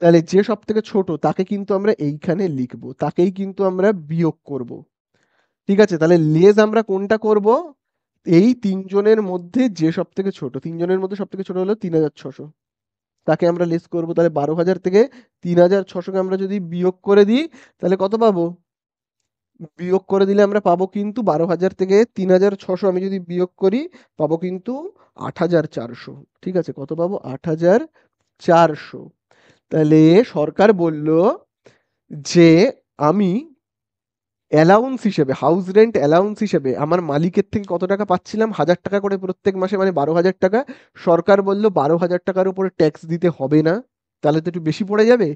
তাহলে যে সব থেকে ছোট তাকে কিন্তু আমরা এইখানে লিখবো, তাকেই কিন্তু আমরা বিয়োগ করব। ঠিক আছে? তাহলে লেস আমরা কোনটা করব? এই তিনজনের মধ্যে যে সব থেকে ছোট, তিনজনের মধ্যে সব থেকে ছোট হলো 3,600, তাকে আমরা লেস করব। তাহলে 12,000 থেকে 3,600কে আমরা যদি বিয়োগ করে দিই, তাহলে কত পাবো? বিয়োগ করে দিলে আমরা পাবো কিন্তু 12,000 থেকে 3,600 আমি যদি বিয়োগ করি, পাবো কিন্তু 8,400। ঠিক আছে? কত পাবো? 8,400। তাহলে সরকার বলল যে আমি অ্যালাউন্স হিসেবে, হাউস রেন্ট অ্যালাউন্স হিসেবে আমার মালিকের থেকে কত টাকা পাচ্ছিলাম? 1,000 টাকা করে প্রত্যেক মাসে, মানে 12,000 টাকা। সরকার বলল 12,000 টাকার উপরে ট্যাক্স দিতে হবে না, তাহলে তো একটু বেশি পড়ে যাবে।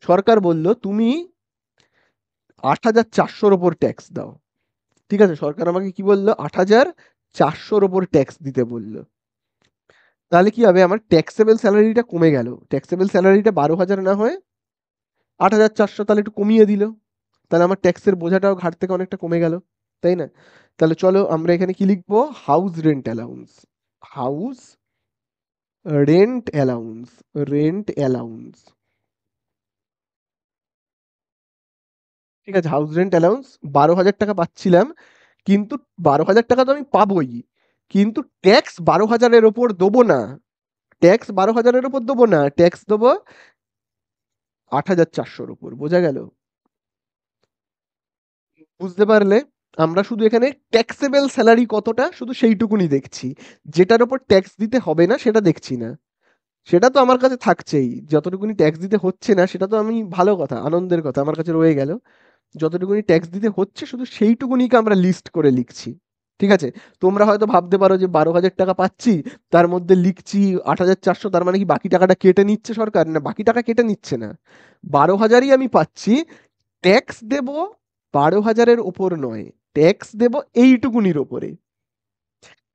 সরকার বলল তুমি 8,400-র ওপর ট্যাক্স দাও। ঠিক আছে? সরকার আমাকে কি বললো? 8,400-র ওপর ট্যাক্স দিতে বললো। তাহলে কি হবে? আমার ট্যাক্সেবল স্যালারিটা কমে গেল। ট্যাক্সেবল স্যালারিটা 12,000 না হয়ে 8,400, তাহলে একটু কমিয়ে দিল। তাহলে আমার ট্যাক্সের বোঝাটাও ঘাট থেকে অনেকটা কমে গেল, তাই না? তাহলে চলো আমরা এখানে কি লিখবো? House rent allowance. House rent allowance. Rent allowance. ঠিক আছে? হাউস রেন্ট অ্যালাউন্স 12,000 টাকা পাচ্ছিলাম, কিন্তু 12,000 টাকা তো আমি পাবোই, কিন্তু ট্যাক্স 12,000-এর ওপর দেবো না। ট্যাক্স 12,000-এর ওপর দেবো না, ট্যাক্স দেবো 8,400-র ওপর। বোঝা গেল? বুঝতে পারলে? আমরা শুধু এখানে ট্যাক্সেবল স্যালারি কতটা শুধু সেইটুকুনি দেখছি, যেটার উপর ট্যাক্স দিতে হবে না সেটা দেখছি না। সেটা তো আমার কাছে থাকছেই, যতটুকুনি ট্যাক্স দিতে হচ্ছে না সেটা তো আমি, ভালো কথা, আনন্দের কথা, আমার কাছে রয়ে গেল। যতটুকুনি ট্যাক্স দিতে হচ্ছে শুধু সেইটুকুনিকে আমরা লিস্ট করে লিখছি। ঠিক আছে? তোমরা হয়তো ভাবতে পারো যে 12,000 টাকা পাচ্ছি, তার মধ্যে লিখছি 8,400, তার মানে কি বাকি টাকাটা কেটে নিচ্ছে সরকার? না, বাকি টাকা কেটে নিচ্ছে না, 12,000-ই আমি পাচ্ছি। ট্যাক্স দেব 12,000-এর ওপর নয়, ট্যাক্স দেব এইটুকুনির ওপরে।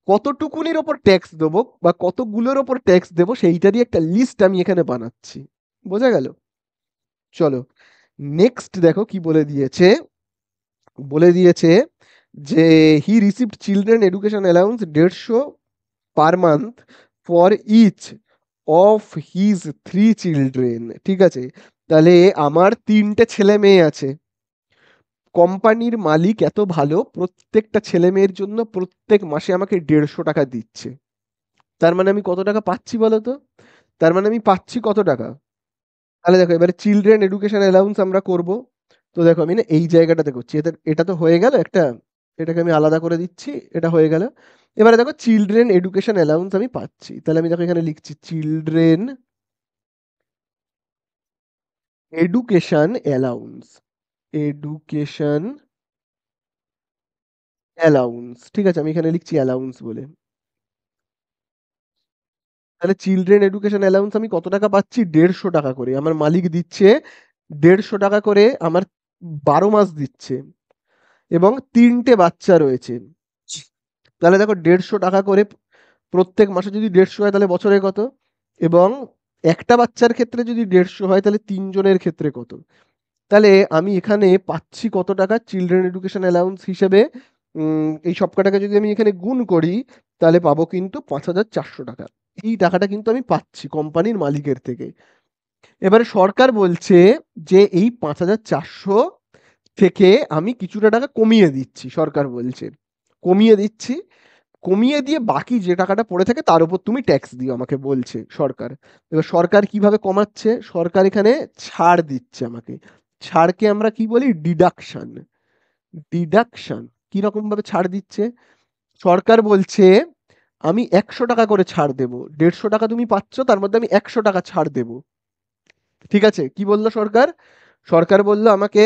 কতটুকুনির ওপর ট্যাক্স দেবো বা কতগুলোর ওপর ট্যাক্স দেবো সেইটারই একটা লিস্ট আমি এখানে বানাচ্ছি। বোঝা গেল? চলো নেক্সট দেখো কি বলে দিয়েছে। বলে দিয়েছে যে he received children education allowance 150 per month for each of his 3 children. ঠিক আছে, তাহলে আমার 3টে ছেলে মেয়ে আছে। কোম্পানির মালিক এত ভালো, প্রত্যেকটা ছেলে মেয়ের জন্য প্রত্যেক মাসে আমাকে 150 টাকা দিচ্ছে। তার মানে আমি কত টাকা পাচ্ছি বলো তো? তার মানে আমি পাচ্ছি কত টাকা? তাহলে দেখো এবারে চিলড্রেন এডুকেশন অ্যালাউন্স আমরা করব। তো দেখো আমি না এই জায়গাটাতে করছি, এটা এটা তো হয়ে গেল একটা, এটাকে আমি আলাদা করে দিচ্ছি, এটা হয়ে গেল। এবারে দেখো চিলড্রেন এডুকেশন অ্যালাউন্স আমি পাচ্ছি, তাহলে আমি দেখো এখানে লিখছি children education allowance, education allowance. ঠিক আছে, আমি এখানে লিখছি অ্যালাউন্স বলে। তাহলে চিলড্রেন এডুকেশন অ্যালাউন্স আমি কত টাকা পাচ্ছি? 150 টাকা করে আমার মালিক দিচ্ছে। 150 টাকা করে আমার 12 মাস দিচ্ছে, এবং 3টে বাচ্চা রয়েছে। তাহলে দেখো 150 টাকা করে প্রত্যেক মাসে যদি 150 হয় তাহলে বছরে কত, এবং একটা বাচ্চার ক্ষেত্রে যদি 150 হয় তাহলে 3 জনের ক্ষেত্রে কত। তাহলে আমি এখানে পাচ্ছি কত টাকা চিলড্রেন এডুকেশন অ্যালাউন্স হিসেবে? এই সব কটাকে যদি আমি এখানে গুণ করি তাহলে পাবো কিন্তু 5,400 টাকা। এই টাকাটা কিন্তু আমি পাচ্ছি কোম্পানির মালিকের থেকে। এবারে সরকার বলছে যে এই 5,400 থেকে আমি কিছুটা টাকা কমিয়ে দিচ্ছি, সরকার বলছে কমিয়ে দিচ্ছি। কমিয়ে দিয়ে বাকি যে টাকাটা পড়ে থাকে তার উপর তুমি ট্যাক্স দিও আমাকে বলছে সরকার। এবার সরকার কিভাবে কমাচ্ছে? সরকার এখানে ছাড় দিচ্ছে আমাকে। ছাড়কে আমরা কি বলি? ডিডাকশন। ডিডাকশন কিরকম ভাবে ছাড় দিচ্ছে? সরকার বলছে আমি 100 টাকা করে ছাড় দেবো, 150 টাকা তুমি পাচ্ছ, তার মধ্যে আমি 100 টাকা ছাড় দেবো। ঠিক আছে, কি বললো সরকার? সরকার বললো আমাকে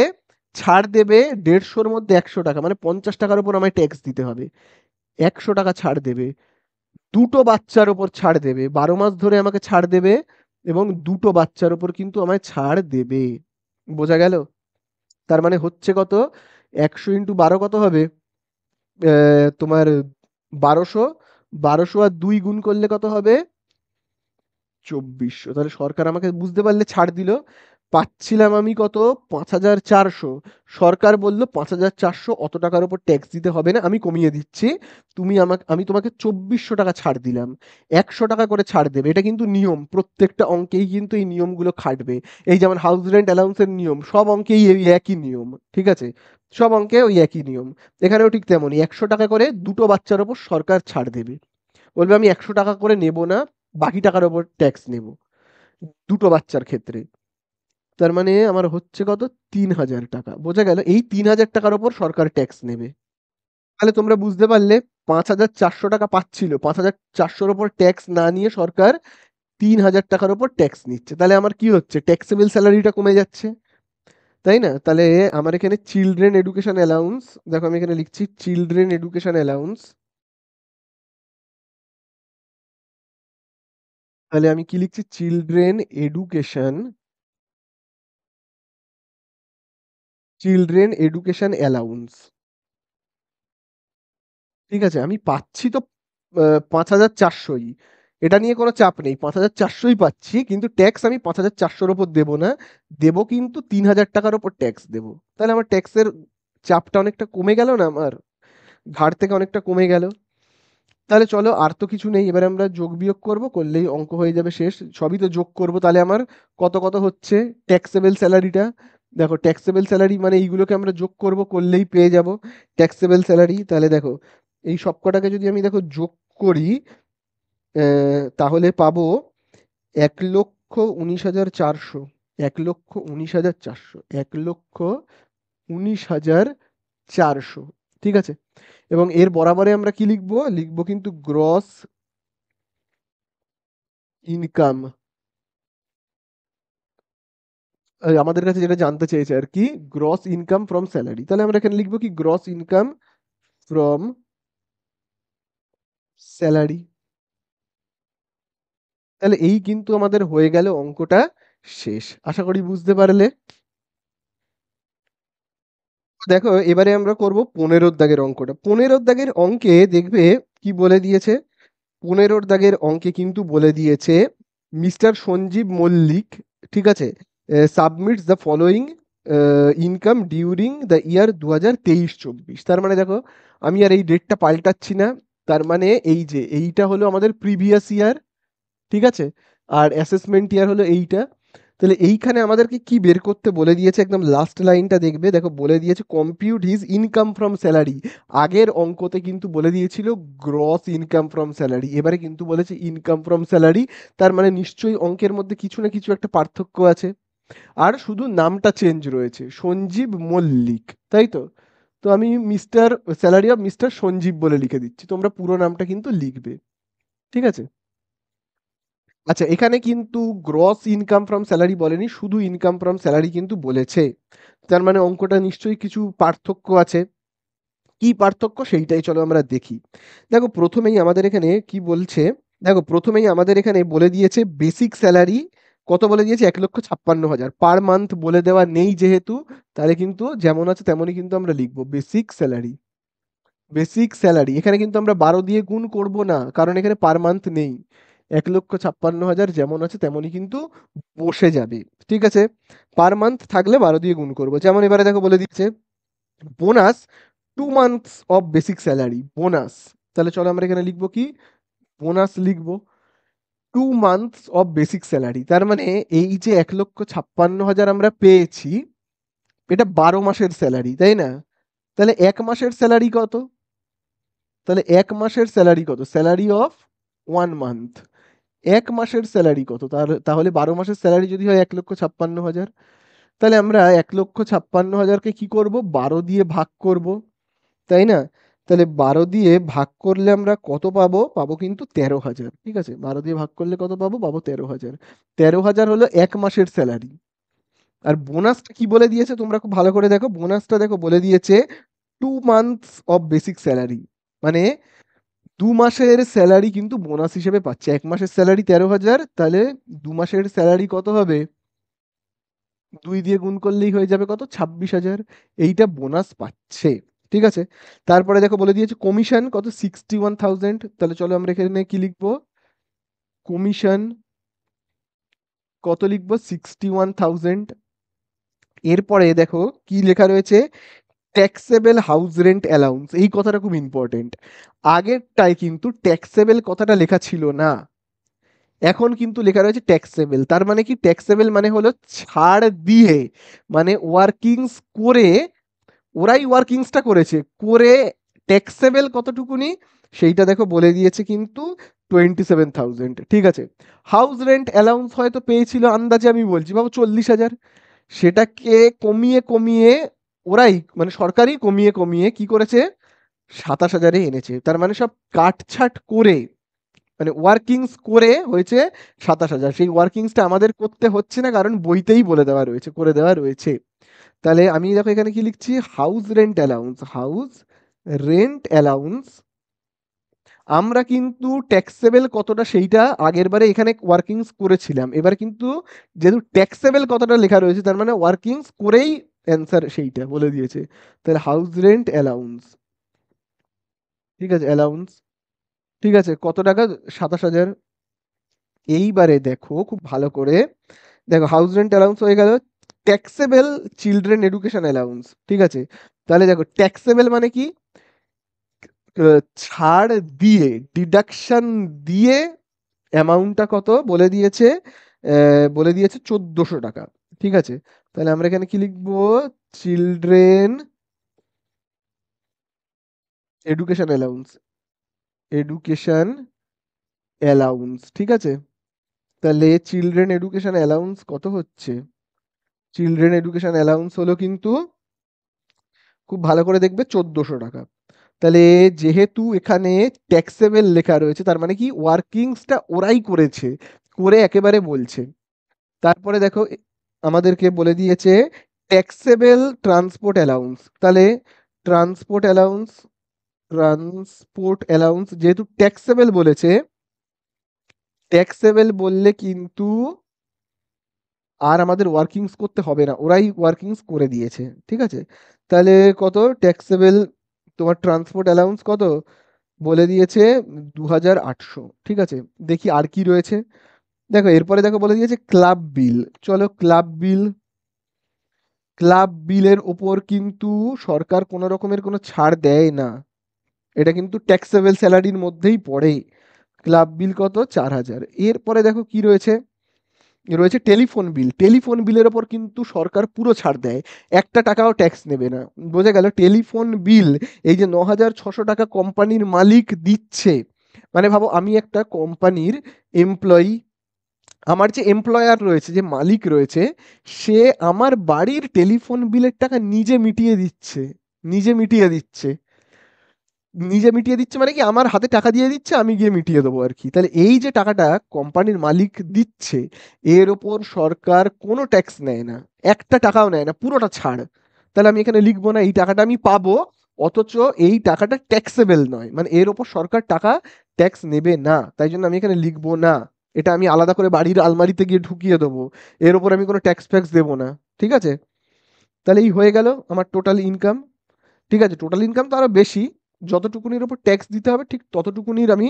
ছাড় দেবে 150-র মধ্যে 100 টাকা, মানে 50 টাকার উপর আমায় ট্যাক্স দিতে হবে। 100 টাকা ছাড় দেবে, দুটো বাচ্চার ওপর ছাড় দেবে, 12 মাস ধরে আমাকে ছাড় দেবে, এবং দুটো বাচ্চার ওপর কিন্তু আমায় ছাড় দেবে। বোঝা গেল? তার মানে হচ্ছে কত? 100 × 12 কত হবে? তোমার 1200। 1200 আর 2 গুণ করলে কত হবে? 2400। তাহলে সরকার আমাকে বুঝতে পারলে ছাড় দিল। পাচ্ছিলাম আমি কত? 5,400। সরকার বলল 5,400 অত টাকার উপর ট্যাক্স দিতে হবে না, আমি কমিয়ে দিচ্ছি। আমি তোমাকে 2400 টাকা ছাড় দিলাম। 100 টাকা করে ছাড় দেবে, এটা কিন্তু নিয়ম, প্রত্যেকটা অঙ্কেই কিন্তু এই নিয়মগুলো খাটবে। এই যেমন হাউস রেন্ট অ্যালাউন্সের নিয়ম, সব অঙ্কেই এই একই নিয়ম। ঠিক আছে, সব অঙ্কে ওই একই নিয়ম। এখানেও ঠিক তেমনই 100 টাকা করে দুটো বাচ্চার ওপর সরকার ছাড় দেবে। বলবে আমি 100 টাকা করে নেব না, বাকি টাকার ওপর ট্যাক্স নেব দুটো বাচ্চার ক্ষেত্রে। তার মানে আমার হচ্ছে কত? 3,000 টাকা। বোঝা গেল? এই 3,000 টাকার ওপর সরকার ট্যাক্স নেবে। তাহলে তোমরা বুঝতে পারলে 5,400 টাকা পাচ্ছিল, 5,400-র ওপর ট্যাক্স না নিয়ে সরকার 3,000 টাকার ওপর ট্যাক্স নিচ্ছে। তাহলে আমার কি হচ্ছে? ট্যাক্সেবল স্যালারিটা কমে যাচ্ছে, তাই না? তাহলে আমার এখানে চিলড্রেন এডুকেশন অ্যালাউন্স, দেখো আমি এখানে লিখছি চিলড্রেন এডুকেশন অ্যালাউন্স। তাহলে আমি কি লিখছি? Children education, children education allowance. ঠিক আছে, আমি পাচ্ছি তো 5,400ই, এটা নিয়ে কোনো চাপ নেই, 5,400ই পাচ্ছি, কিন্তু ট্যাক্স আমি 5,400-র ওপর দেবো না, দেবো কিন্তু 3,000 টাকার ওপর ট্যাক্স দেবো। তাহলে আমার ট্যাক্সের চাপটা অনেকটা কমে গেল না, আমার ঘাড় থেকে অনেকটা কমে গেল। তাহলে চলো আর তো কিছু নেই, এবারে আমরা যোগ বিয়োগ করব, করলেই অঙ্ক হয়ে যাবে শেষ। সবই তো যোগ করব, তাহলে আমার কত কত হচ্ছে ট্যাক্সেবল স্যালারিটা। দেখো ট্যাক্সেবল স্যালারি মানে এইগুলোকে আমরা যোগ করব, করলেই পেয়ে যাব ট্যাক্সেবল স্যালারি। তাহলে দেখো এই সব কটাকে যদি আমি দেখো যোগ করি, তাহলে পাবো 1,19,400। 1,19,400, 1,19,400। ঠিক আছে, এবং এর বরাবরে আমরা কি লিখবো? লিখবো কিন্তু গ্রস ইনকাম। আমাদের কাছে যেটা জানতে চেয়েছে আর কি, গ্রস ইনকাম ফ্রম স্যালারি। তাহলে আমরা এখানে লিখবো কি? Gross income from salary. তাহলে এই কিন্তু আমাদের হয়ে গেল অঙ্কটা শেষ। আশা করি বুঝতে পারলে। দেখো এবারে আমরা করব 15 দাগের অঙ্কটা। 15 দাগের অঙ্কে দেখবে কি বলে দিয়েছে? 15 দাগের অঙ্কে কিন্তু বলে দিয়েছে মিস্টার সঞ্জীব মল্লিক, ঠিক আছে, submits the following income during the year 2023-24। তার মানে দেখো, আমি আর এই ডেটটা পাল্টাচ্ছি না। তার মানে এই যে এইটা হলো আমাদের প্রিভিয়াস ইয়ার, ঠিক আছে, আর অ্যাসেসমেন্ট ইয়ার হলো এইটা। তাহলে এইখানে আমাদেরকে কি বের করতে বলে দিয়েছে, একদম লাস্ট লাইনটা দেখবে, দেখো বলে দিয়েছে compute his income from salary. আগের অঙ্কতে কিন্তু বলে দিয়েছিল গ্রস ইনকাম ফ্রম স্যালারি, এবারে কিন্তু বলেছে ইনকাম ফ্রম স্যালারি। তার মানে নিশ্চয়ই অঙ্কের মধ্যে কিছু না কিছু একটা পার্থক্য আছে। আর শুধু নামটা চেঞ্জ রয়েছে, সঞ্জীব মল্লিক, তাই তো? তো আমি mister salary of mister Sanjeev বলে লিখে দিচ্ছি, তোমরা পুরো নামটা কিন্তু লিখবে, ঠিক আছে? আচ্ছা, এখানে কিন্তু গ্রস ইনকাম ফ্রম স্যালারি বলেনি, শুধু ইনকাম ফ্রম স্যালারি কিন্তু বলেছে। তার মানে অঙ্কটা নিশ্চয়ই কিছু পার্থক্য আছে। কি পার্থক্য সেইটাই চলো আমরা দেখি। দেখো প্রথমেই আমাদের এখানে কি বলছে, দেখো প্রথমেই আমাদের এখানে বলে দিয়েছে বেসিক স্যালারি কত বলে দিয়েছে, 1,56,000 পার মান্থ বলে দেওয়া নেই যেহেতু, তাহলে কিন্তু যেমন আছে তেমনই কিন্তু আমরা লিখবো বেসিক স্যালারি। বেসিক স্যালারি এখানে কিন্তু আমরা 12 দিয়ে গুণ করব না, কারণ এখানে পার মান্থ নেই। 1,56,000 যেমন আছে তেমনই কিন্তু বসে যাবে, ঠিক আছে। পার মান্থ থাকলে 12 দিয়ে গুণ করব, যেমন এবারে দেখো বলে দিচ্ছে bonus 2 months of basic salary bonus. তাহলে চলো আমরা এখানে লিখবো কি, বোনাস লিখবো 2 মান্থস অফ বেসিক স্যালারি। তার মানে এই যে 1,56,000 আমরা পেয়েছি, এটা 12 মাসের স্যালারি, তাই না? তাহলে 1 মাসের স্যালারি কত? তাহলে 1 মাসের স্যালারি কত? Salary of 1 month. 1 মাসের স্যালারি কত? তাহলে 12 মাসের স্যালারি যদি হয় 1,56,000, তাহলে আমরা 1,56,000কে কি করব, 12 দিয়ে ভাগ করব, তাই না? তাহলে 12 দিয়ে ভাগ করলে আমরা কত পাবো? পাবো কিন্তু 13,000, ঠিক আছে। 12 দিয়ে ভাগ করলে কত পাবো? পাবো 13,000। 13,000 হলো 1 মাসের স্যালারি। আর বোনাসটা কি বলে দিয়েছে তোমরা খুব ভালো করে দেখো, বোনাসটা দেখো বলে দিয়েছে 2 মান্থস অফ বেসিক স্যালারি। মানে 2 মাসের স্যালারি কিন্তু বোনাস হিসেবে পাচ্ছে। 1 মাসের স্যালারি 13,000, তাহলে 2 মাসের স্যালারি কত হবে? 2 দিয়ে গুণ করলেই হয়ে যাবে কত? 26,000। এইটা বোনাস পাচ্ছে, ঠিক আছে। তারপরে দেখো বলে দিয়েছে কমিশন কত, 61,000। তাহলে চলো আমরা এখানে কি লিখবো, কমিশন কত লিখবো, 61,000। এরপরে দেখো কি লেখা রয়েছে, ট্যাক্সেবল হাউস রেন্ট অ্যালাউন্স। এই কথাটা খুব ইম্পর্টেন্ট। আগেরটায় কিন্তু ট্যাক্সেবল কথাটা লেখা ছিল না, এখন কিন্তু লেখা রয়েছে ট্যাক্সেবল। তার মানে কি, ট্যাক্সেবল মানে হলো ছাড় দিয়ে, মানে ওয়ার্কিংস করে, ওরাই ওয়ার্কিংসটা করেছে করে, ট্যাক্সেবল কতটুকুনি সেইটা দেখো বলে দিয়েছে কিন্তু 27,000, ঠিক আছে। হাউস রেন্ট অ্যালাউন্স হয়তো পেয়েছিল আন্দাজে, আমি বলছি ভাবো 40,000, সেটাকে কমিয়ে কমিয়ে ওরাই, মানে সরকারই কমিয়ে কমিয়ে কি করেছে, 27,000-এ এনেছে। তার মানে সব কাটছাট করে, মানে ওয়ার্কিংস করে হয়েছে 27,000। সেই ওয়ার্কিংসটা আমাদের করতে হচ্ছে না, কারণ বইতেই বলে দেওয়া রয়েছে, করে দেওয়া রয়েছে। তাহলে আমি দেখো এখানে কি লিখছি, house rent allowance, house rent allowance. আমরা কিন্তু ট্যাক্সেবল কতটা সেইটা আগের বারে এখানে ওয়ার্কিংস করেছিলাম, এবার কিন্তু যেহেতু ট্যাক্সেবল কতটা লেখা রয়েছে, তার মানে ওয়ার্কিংস করেই অ্যান্সার সেইটা বলে দিয়েছে। তাহলে হাউস রেন্ট অ্যালাউন্স, ঠিক আছে, অ্যালাউন্স, ঠিক আছে, কত টাকা? 27,000। এইবারে দেখো খুব ভালো করে দেখো, হাউস রেন্ট অ্যালাউন্স হয়ে গেল, ট্যাক্সেবল চিলড্রেন এডুকেশন অ্যালাউন্স, ঠিক আছে। তাহলে দেখো ট্যাক্সেবল মানে কি, ছাড় দিয়ে, ডিডাকশন দিয়ে অ্যামাউন্টটা কত বলে দিয়েছে, বলে দিয়েছে 1,400 টাকা, ঠিক আছে। তাহলে আমরা এখানে কি লিখবো, children education allowance, education allowance, ঠিক আছে। তাহলে চিলড্রেন এডুকেশন অ্যালাউন্স কত হচ্ছে, চিলড্রেন এডুকেশন অ্যালাউন্স হলো কিন্তু, খুব ভালো করে দেখবে, 1,400 টাকা। তাহলে যেহেতু এখানে ট্যাক্সেবল লেখা রয়েছে, তার মানে কি ওয়ার্কিংসটা ওরাই করেছে, করে একেবারে বলছে। তারপরে দেখো আমাদেরকে বলে দিয়েছে ট্যাক্সেবল ট্রান্সপোর্ট অ্যালাউন্স। তাহলে ট্রান্সপোর্ট অ্যালাউন্স, ট্রান্সপোর্ট অ্যালাউন্স যেহেতু ট্যাক্সেবল বলেছে, ট্যাক্সেবল বললে কিন্তু আর আমাদের ওয়ার্কিংস করতে হবে না, ওরাই ওয়ার্কিংস করে দিয়েছে, ঠিক আছে। তাহলে কত ট্যাক্সেবল, তোমার ট্রান্সপোর্ট অ্যালাউন্স কত, বলে দিয়েছে 2800, ঠিক আছে। দেখি আর কি রয়েছে। দেখো এরপরে দেখো বলে দিয়েছে ক্লাব বিল। চলো ক্লাব বিলের ওপর কিন্তু সরকার কোনো রকমের কোনো ছাড় দেয় না, এটা কিন্তু ট্যাক্সেবল স্যালারির মধ্যেই পড়ে। ক্লাব বিল কত? 4000। এরপরে দেখো কি রয়েছে, রয়েছে টেলিফোন বিল। টেলিফোন বিলের ওপর কিন্তু সরকার পুরো ছাড় দেয়, একটা টাকাও ট্যাক্স নেবে না। বোঝা গেল? টেলিফোন বিল, এই যে 9600 টাকা কোম্পানির মালিক দিচ্ছে, মানে ভাবো আমি একটা কোম্পানির এমপ্লয়ি, আমার যে এমপ্লয়ার রয়েছে, যে মালিক রয়েছে, সে আমার বাড়ির টেলিফোন বিলের টাকা নিজে মিটিয়ে দিচ্ছে। নিজে মিটিয়ে দিচ্ছে। নিজে মিটিয়ে দিচ্ছে মানে কি, আমার হাতে টাকা দিয়ে দিচ্ছে, আমি গিয়ে মিটিয়ে দেবো আর কি। তাহলে এই যে টাকাটা কোম্পানির মালিক দিচ্ছে, এর ওপর সরকার কোনো ট্যাক্স নেয় না, একটা টাকাও নেয় না, পুরোটা ছাড়। তাহলে আমি এখানে লিখবো না এই টাকাটা আমি পাবো, অথচ এই টাকাটা ট্যাক্সেবল নয়, মানে এর ওপর সরকার টাকা ট্যাক্স নেবে না, তাই জন্য আমি এখানে লিখবো না। এটা আমি আলাদা করে বাড়ির আলমারিতে গিয়ে ঢুকিয়ে দেবো, এর ওপর আমি কোনো ট্যাক্স ফ্যাক্স দেবো না। ঠিক আছে? তাহলে এই হয়ে গেল আমার টোটাল ইনকাম। ঠিক আছে, টোটাল ইনকাম তো আরো বেশি, যতটুকুনির উপর ট্যাক্স দিতে হবে ঠিক ততটুকুনির আমি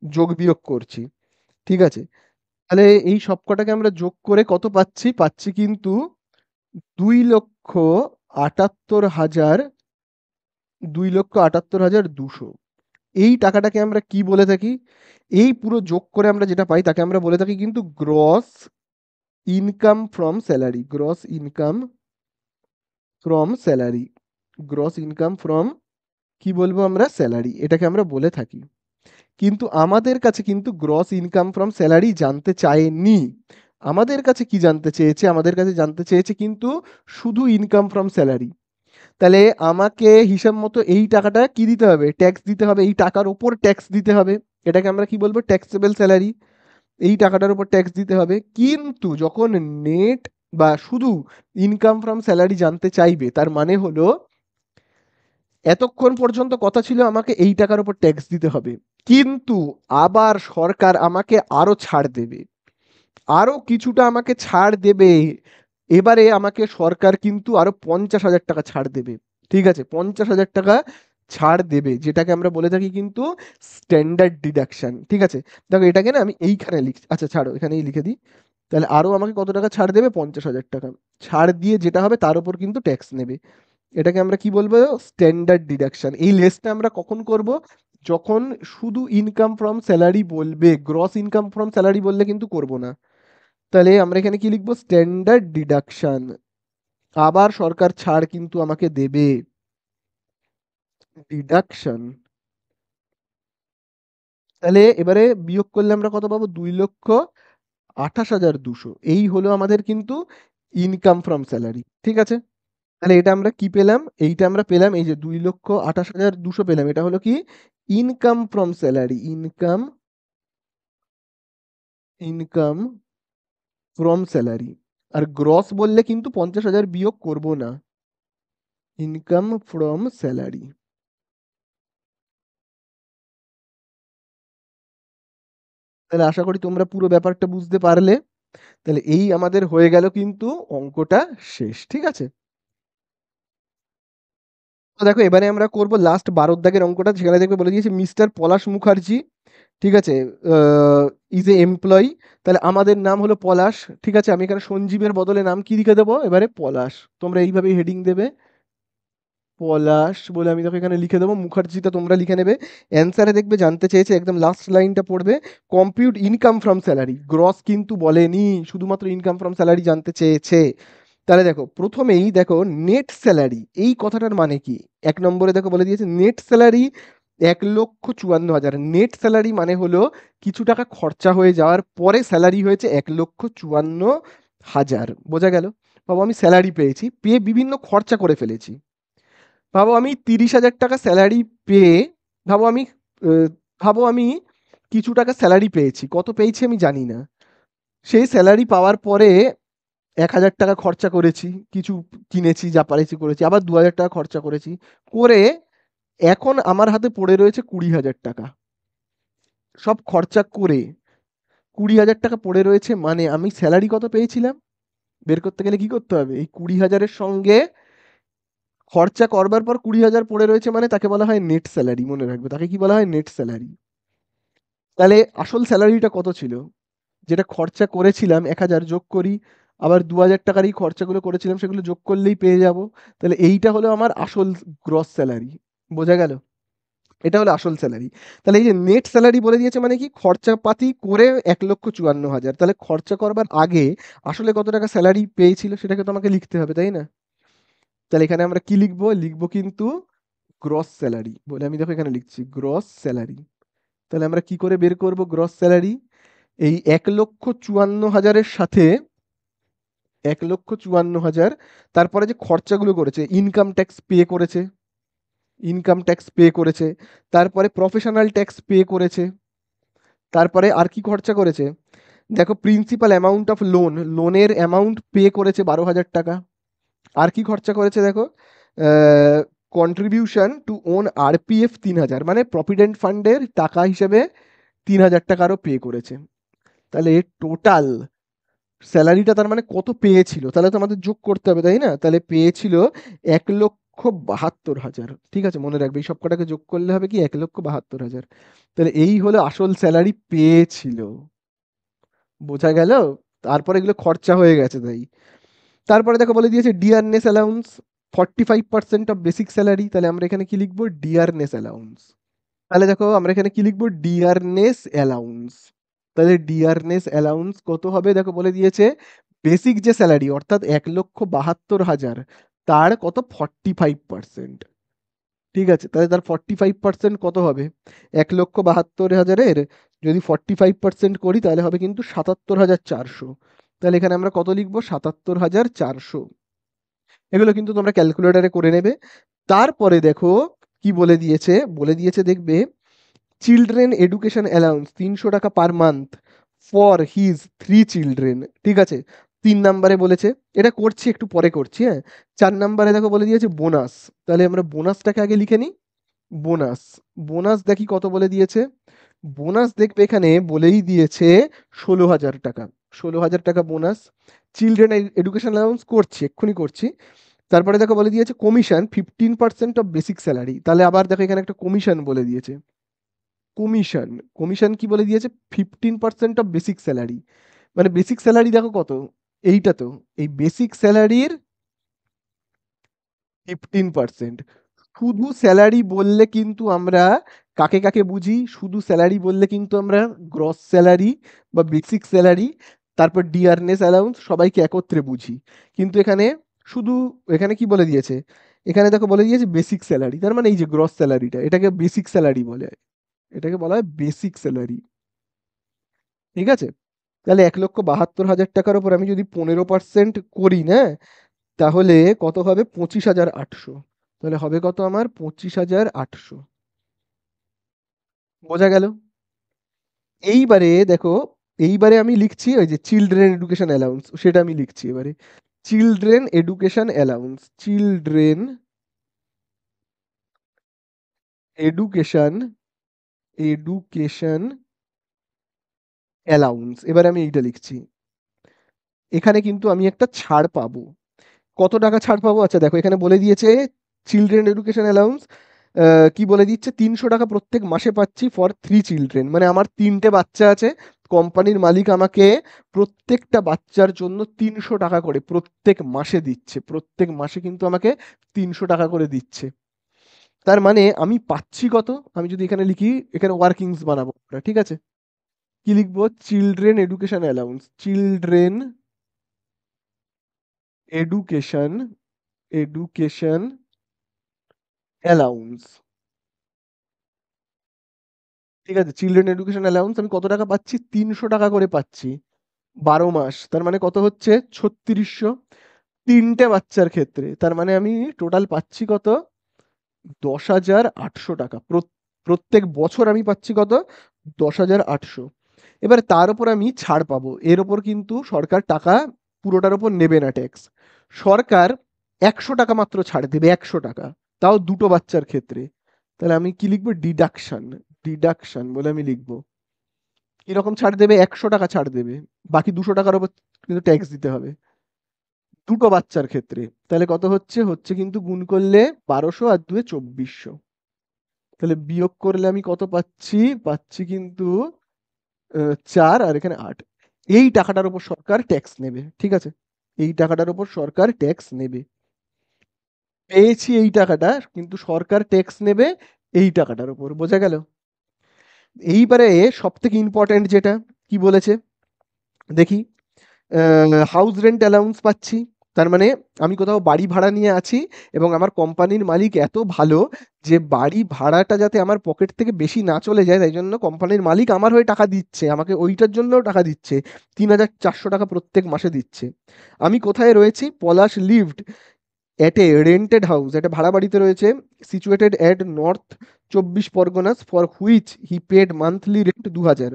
যোগ বিয়োগ করছি। ঠিক আছে, তাহলে এই সব কটাকে আমরা যোগ করে কত পাচ্ছি? পাচ্ছি কিন্তু 2,78,000, 2,78,200। এই টাকাটাকে আমরা কি বলে থাকি? এই পুরো যোগ করে আমরা যেটা পাই তাকে আমরা বলে থাকি কিন্তু gross income from salary. Gross income from salary. Gross income from, কি বলবো আমরা? স্যালারি, এটাকে আমরা বলে থাকি। কিন্তু আমাদের কাছে কিন্তু গ্রস ইনকাম ফ্রম স্যালারি জানতে চায়নি। আমাদের কাছে কি জানতে চেয়েছে? আমাদের কাছে জানতে চেয়েছে কিন্তু শুধু ইনকাম ফ্রম স্যালারি। তাহলে আমাকে হিসাব মতো এই টাকাটা কি দিতে হবে? ট্যাক্স দিতে হবে, এই টাকার উপর ট্যাক্স দিতে হবে। এটাকে আমরা কি বলবো? Taxable salary. এই টাকাটার উপর ট্যাক্স দিতে হবে। কিন্তু যখন নেট বা শুধু ইনকাম ফ্রম স্যালারি জানতে চাইবে, তার মানে হলো এতক্ষণ পর্যন্ত কথা ছিল আমাকে এই টাকার উপর ট্যাক্স দিতে হবে, কিন্তু আবার সরকার আমাকে আরো ছাড় দেবে, আরো কিছুটা আমাকে ছাড় দেবে। এবারে আমাকে সরকার কিন্তু আরো 50,000 টাকা ছাড় দেবে। ঠিক আছে, 50,000 টাকা ছাড় দেবে, যেটাকে আমরা বলে থাকি কিন্তু স্ট্যান্ডার্ড ডিডাকশন। ঠিক আছে, দেখো এটাকে না আমি এইখানে লিখছি, আচ্ছা ছাড়ো এখানেই লিখে দিই। তাহলে আরো আমাকে কত টাকা ছাড় দেবে? 50,000 টাকা ছাড় দিয়ে যেটা হবে তার উপর কিন্তু ট্যাক্স নেবে। এটাকে আমরা কি বলবো? Standard deduction. এই লেসটা আমরা কখন করব? যখন শুধু ইনকাম ফ্রম স্যালারি বলবে, গ্রস ইনকাম ফ্রম স্যালারি বললে কিন্তু করব না। তাহলে আমরা এখানে কি লিখবো? Standard deduction. আবার সরকার ছাড় কিন্তু আমাকে দেবে, ডিডাকশন। তাহলে এবারে বিয়োগ করলে আমরা কত পাবো? 2,28,200। এই হলো আমাদের কিন্তু ইনকাম ফ্রম স্যালারি। ঠিক আছে, তাহলে এটা আমরা কি পেলাম? এইটা আমরা পেলাম, এই যে 2,28,200 পেলাম, এটা হলো কি? Income from salary. Income, income from salary. আর গ্রস বললে কিন্তু 50,000 বিয়োগ করব না। Income from salary. তাহলে আশা করি তোমরা পুরো ব্যাপারটা বুঝতে পারলে। তাহলে এই আমাদের হয়ে গেল কিন্তু অঙ্কটা শেষ। ঠিক আছে, তো দেখো এবারে আমরা করব লাস্ট 12 দাগের অঙ্কটা, যেখানে দেখবে বলে দিয়েছে মিস্টার পলাশ মুখার্জি, ঠিক আছে, ইজ এ এমপ্লয়ি। তাহলে আমাদের নাম হলো পলাশ। ঠিক আছে, আমি এখানে সঞ্জীবের বদলে নাম কি লিখে দেবো? এবারে পলাশ। তোমরা এইভাবেই হেডিং দেবে, পলাশ বলে আমি তোকে এখানে লিখে দেবো, মুখার্জিটা তোমরা লিখে নেবে। অ্যান্সারে দেখবে জানতে চেয়েছে, একদম লাস্ট লাইনটা পড়বে, compute income from salary. Gross কিন্তু বলেনি, শুধুমাত্র ইনকাম ফ্রম স্যালারি জানতে চেয়েছে। তাহলে দেখো প্রথমেই দেখো নেট স্যালারি, এই কথাটার মানে কি? এক নম্বরে দেখো বলে দিয়েছে নেট স্যালারি 1,54,000। নেট স্যালারি মানে হলো কিছু টাকা খরচা হয়ে যাওয়ার পরে স্যালারি হয়েছে 1,54,000। বোঝা গেল? ভাবো আমি স্যালারি পেয়েছি, পেয়ে বিভিন্ন খরচা করে ফেলেছি। ভাবো আমি 30,000 টাকা স্যালারি পেয়ে, ভাবো আমি আহ, ভাবো আমি কিছু টাকা স্যালারি পেয়েছি, কত পেয়েছি আমি জানি না। সেই স্যালারি পাওয়ার পরে 1,000 টাকা খরচা করেছি, কিছু কিনেছি, যা পারেছি করেছি, আবার 2,000 টাকা খরচা করেছি, করে এখন আমার হাতে পড়ে রয়েছে 20,000 টাকা। সব খরচা করে 20,000 টাকা পড়ে রয়েছে, মানে আমি স্যালারি কত পেয়েছিলাম? বের করতে গেলে কি করতে হবে? এই 20,000-এর সঙ্গে খরচা করবার পর 20,000 পড়ে রয়েছে মানে তাকে বলা হয় নেট স্যালারি, মনে রাখবে তাকে কি বলা হয়, নেট স্যালারি। তাহলে আসল স্যালারিটা কত ছিল, যেটা খরচা করেছিলাম 1,000 যোগ করি, আবার 2,000 টাকারই খরচাগুলো করেছিলাম সেগুলো যোগ করলেই পেয়ে যাব। তাহলে এইটা হলো আমার আসল গ্রস স্যালারি। বোঝা গেল? এটা হলো আসল স্যালারি। তাহলে এই যে নেট স্যালারি বলে দিয়েছে মানে কি, খরচাপাতি করে 1,54,000। তাহলে খরচা করবার আগে আসলে কত টাকা স্যালারি পেয়েছিল সেটাকে তো আমাকে লিখতে হবে, তাই না? তাহলে এখানে আমরা কি লিখবো, লিখবো কিন্তু গ্রস স্যালারি বলে, আমি দেখো এখানে লিখছি গ্রস স্যালারি। তাহলে আমরা কি করে বের করব গ্রস স্যালারি? এই 1,54,000-এর সাথে 1,54,000, তারপরে যে খরচাগুলো করেছে, ইনকাম ট্যাক্স পে করেছে, ইনকাম ট্যাক্স পে করেছে, তারপরে প্রফেশনাল ট্যাক্স পে করেছে, তারপরে আর কি খরচা করেছে, দেখো প্রিন্সিপাল অ্যামাউন্ট অফ লোন, লোনের অ্যামাউন্ট পে করেছে 12,000 টাকা। আর কি খরচা করেছে দেখো, কন্ট্রিবিউশন টু ওন আরপিএফ 3,000, মানে প্রভিডেন্ট ফান্ডের টাকা হিসেবে 3,000 টাকা আরও পে করেছে। তাহলে টোটাল স্যালারিটা তার মানে কত পেয়েছিল, তাহলে তো আমাদের যোগ করতে হবে, তাই না? তাহলে পেয়েছিল 1,72,000। ঠিক আছে, মনে রাখবে এই সব কটাকে যোগ করলে হবে কি 1,72,000। তাহলে এই হলো আসল স্যালারি পেয়েছিল। বোঝা গেল? তারপরে এগুলো খরচা হয়ে গেছে তাই। তারপরে দেখো বলে দিয়েছে dearness allowance 45% of basic salary. তাহলে আমরা এখানে কি লিখবো, ডিয়ারনেস অ্যালাউন্স। তাহলে দেখো আমরা এখানে কি লিখবো, ডিয়ারনেস অ্যালাউন্স। তাহলে ডিয়ারনেস অ্যালাউন্স কত হবে দেখো বলে দিয়েছে, বেসিক যে স্যালারি অর্থাৎ 1,72,000, তার কত 45%। ঠিক আছে, তাহলে তার 45% কত হবে, 1,72,000-এর যদি 45% করি তাহলে হবে কিন্তু 77,400। তাহলে এখানে আমরা কত লিখবো, 77,400। এগুলো কিন্তু তোমরা ক্যালকুলেটারে করে নেবে। তারপরে দেখো কি বলে দিয়েছে, বলে দিয়েছে দেখবে চিলড্রেন এডুকেশন অ্যালাউন্স 300 টাকা পার মান্থ ফর হিজ 3 চিলড্রেন। ঠিক আছে, 3 নম্বরে বলেছে, এটা করছি একটু পরে করছি, হ্যাঁ। 4 নম্বরে দেখো বলে দিয়েছে বোনাস। তাহলে আমরা বোনাসটাকে আগে লিখে নিই। বোনাস, বোনাস দেখি কত বলে দিয়েছে। বোনাস দেখবে এখানে বলেই দিয়েছে 16,000 টাকা। 16,000 টাকা বোনাস। চিলড্রেন এডুকেশন অ্যালাউন্স করছি, এক্ষুনি করছি। তারপরে দেখো বলে দিয়েছে কমিশন 15% অফ বেসিক স্যালারি। তাহলে আবার দেখো এখানে একটা কমিশন বলে দিয়েছে। কমিশন, কমিশন কি বলে দিয়েছে, 15% অফ বেসিক স্যালারি। মানে বেসিক স্যালারি দেখো কত, এইটা তো, এই বেসিক স্যালারির 15%। শুধু স্যালারি বললে কিন্তু আমরা কাকে কাকে বুঝি, শুধু স্যালারি বললে কিন্তু আমরা গ্রস স্যালারি বা বেসিক স্যালারি, তারপর ডিয়ারনেস অ্যালাউন্স সবাইকে একত্রে বুঝি। কিন্তু এখানে শুধু, এখানে কি বলে দিয়েছে, এখানে দেখো বলে দিয়েছে বেসিক স্যালারি, তার মানে এই যে গ্রস স্যালারিটা এটাকে বেসিক স্যালারি বলে, এটাকে বলা হয় বেসিক স্যালারি। ঠিক আছে, তাহলে 1,72,000 টাকার উপর আমি যদি 15% করি না, তাহলে কত হবে, 25,800। তাহলে হবে কত আমার, 25,800। বোঝা গেল? এইবারে দেখো, এইবারে আমি লিখছি ওই যে চিলড্রেন এডুকেশন অ্যালাউন্স, সেটা আমি লিখছি এবারে। Children education allowance, children education, education allowance, এবারে আমি এইটা লিখছি। এখানে কিন্তু আমি একটা ছাড় পাবো। কত টাকা ছাড় পাবো, আচ্ছা দেখো এখানে বলে দিয়েছে চিলড্রেন এডুকেশন অ্যালাউন্স কি বলে দিচ্ছে, 300 টাকা প্রত্যেক মাসে পাচ্ছি ফর 3 চিলড্রেন। মানে আমার 3টে বাচ্চা আছে, কোম্পানির মালিক আমাকে প্রত্যেকটা বাচ্চার জন্য 300 টাকা করে প্রত্যেক মাসে দিচ্ছে, প্রত্যেক মাসে কিন্তু আমাকে 300 টাকা করে দিচ্ছে। তার মানে আমি পাচ্ছি কত, আমি যদি এখানে লিখি, এখানে ওয়ার্কিংস বানাবো আমরা, ঠিক আছে। কি লিখবো, children education allowance, children education, education allowance. ঠিক আছে, চিলড্রেন এডুকেশন অ্যালাউন্স আমি কত টাকা পাচ্ছি, 300 টাকা করে পাচ্ছি 12 মাস। তার মানে কত হচ্ছে, 3600। 3টে বাচ্চার ক্ষেত্রে তার মানে আমি টোটাল পাচ্ছি কত, 10,800 টাকা। প্রত্যেক বছর আমি পাচ্ছি কত, 10,800। এবার তার উপর আমি ছাড় পাবো, এর ওপর কিন্তু সরকার টাকা পুরোটার ওপর নেবে না ট্যাক্স। সরকার 100 টাকা মাত্র ছাড় দেবে, 100 টাকা, তাও 2টো বাচ্চার ক্ষেত্রে। তাহলে আমি কি লিখবো, ডিডাকশন, ডিডাকশন বলে আমি লিখবো। কিরকম ছাড় দেবে, 100 টাকা ছাড় দেবে, বাকি 200 টাকার উপর কিন্তু ট্যাক্স দিতে হবে। দুটো বাচ্চার ক্ষেত্রে। তাহলে কত হচ্ছে? হচ্ছে কিন্তু গুণ করলে 1200 আর 2 2400। তাহলে বিয়োগ করলে আমি কত পাচ্ছি? পাচ্ছি কিন্তু 4 আর এখানে 8। এই টাকাটার উপর সরকার ট্যাক্স নেবে, ঠিক আছে? এই টাকাটার উপর সরকার ট্যাক্স নেবে। পেয়েছি এই টাকাটা, কিন্তু সরকার ট্যাক্স নেবে এই টাকাটার উপর। বোঝা গেল? এইবারে সব থেকে ইম্পর্টেন্ট যেটা কি বলেছে দেখি। হাউস রেন্ট অ্যালাউন্স পাচ্ছি। তার মানে আমি কোথাও বাড়ি ভাড়া নিয়ে আছি এবং আমার কোম্পানির মালিক এত ভালো যে বাড়ি ভাড়াটা যাতে আমার পকেট থেকে বেশি না চলে যায়, তাই জন্য কোম্পানির মালিক আমার হয়ে টাকা দিচ্ছে, আমাকে ওইটার জন্যও টাকা দিচ্ছে। 3,400 টাকা প্রত্যেক মাসে দিচ্ছে। আমি কোথায় রয়েছি? Palash lived at a rented house, একটা ভাড়া বাড়িতে রয়েছে, situated at north 24 Parganas, for which he paid monthly rent 2,000।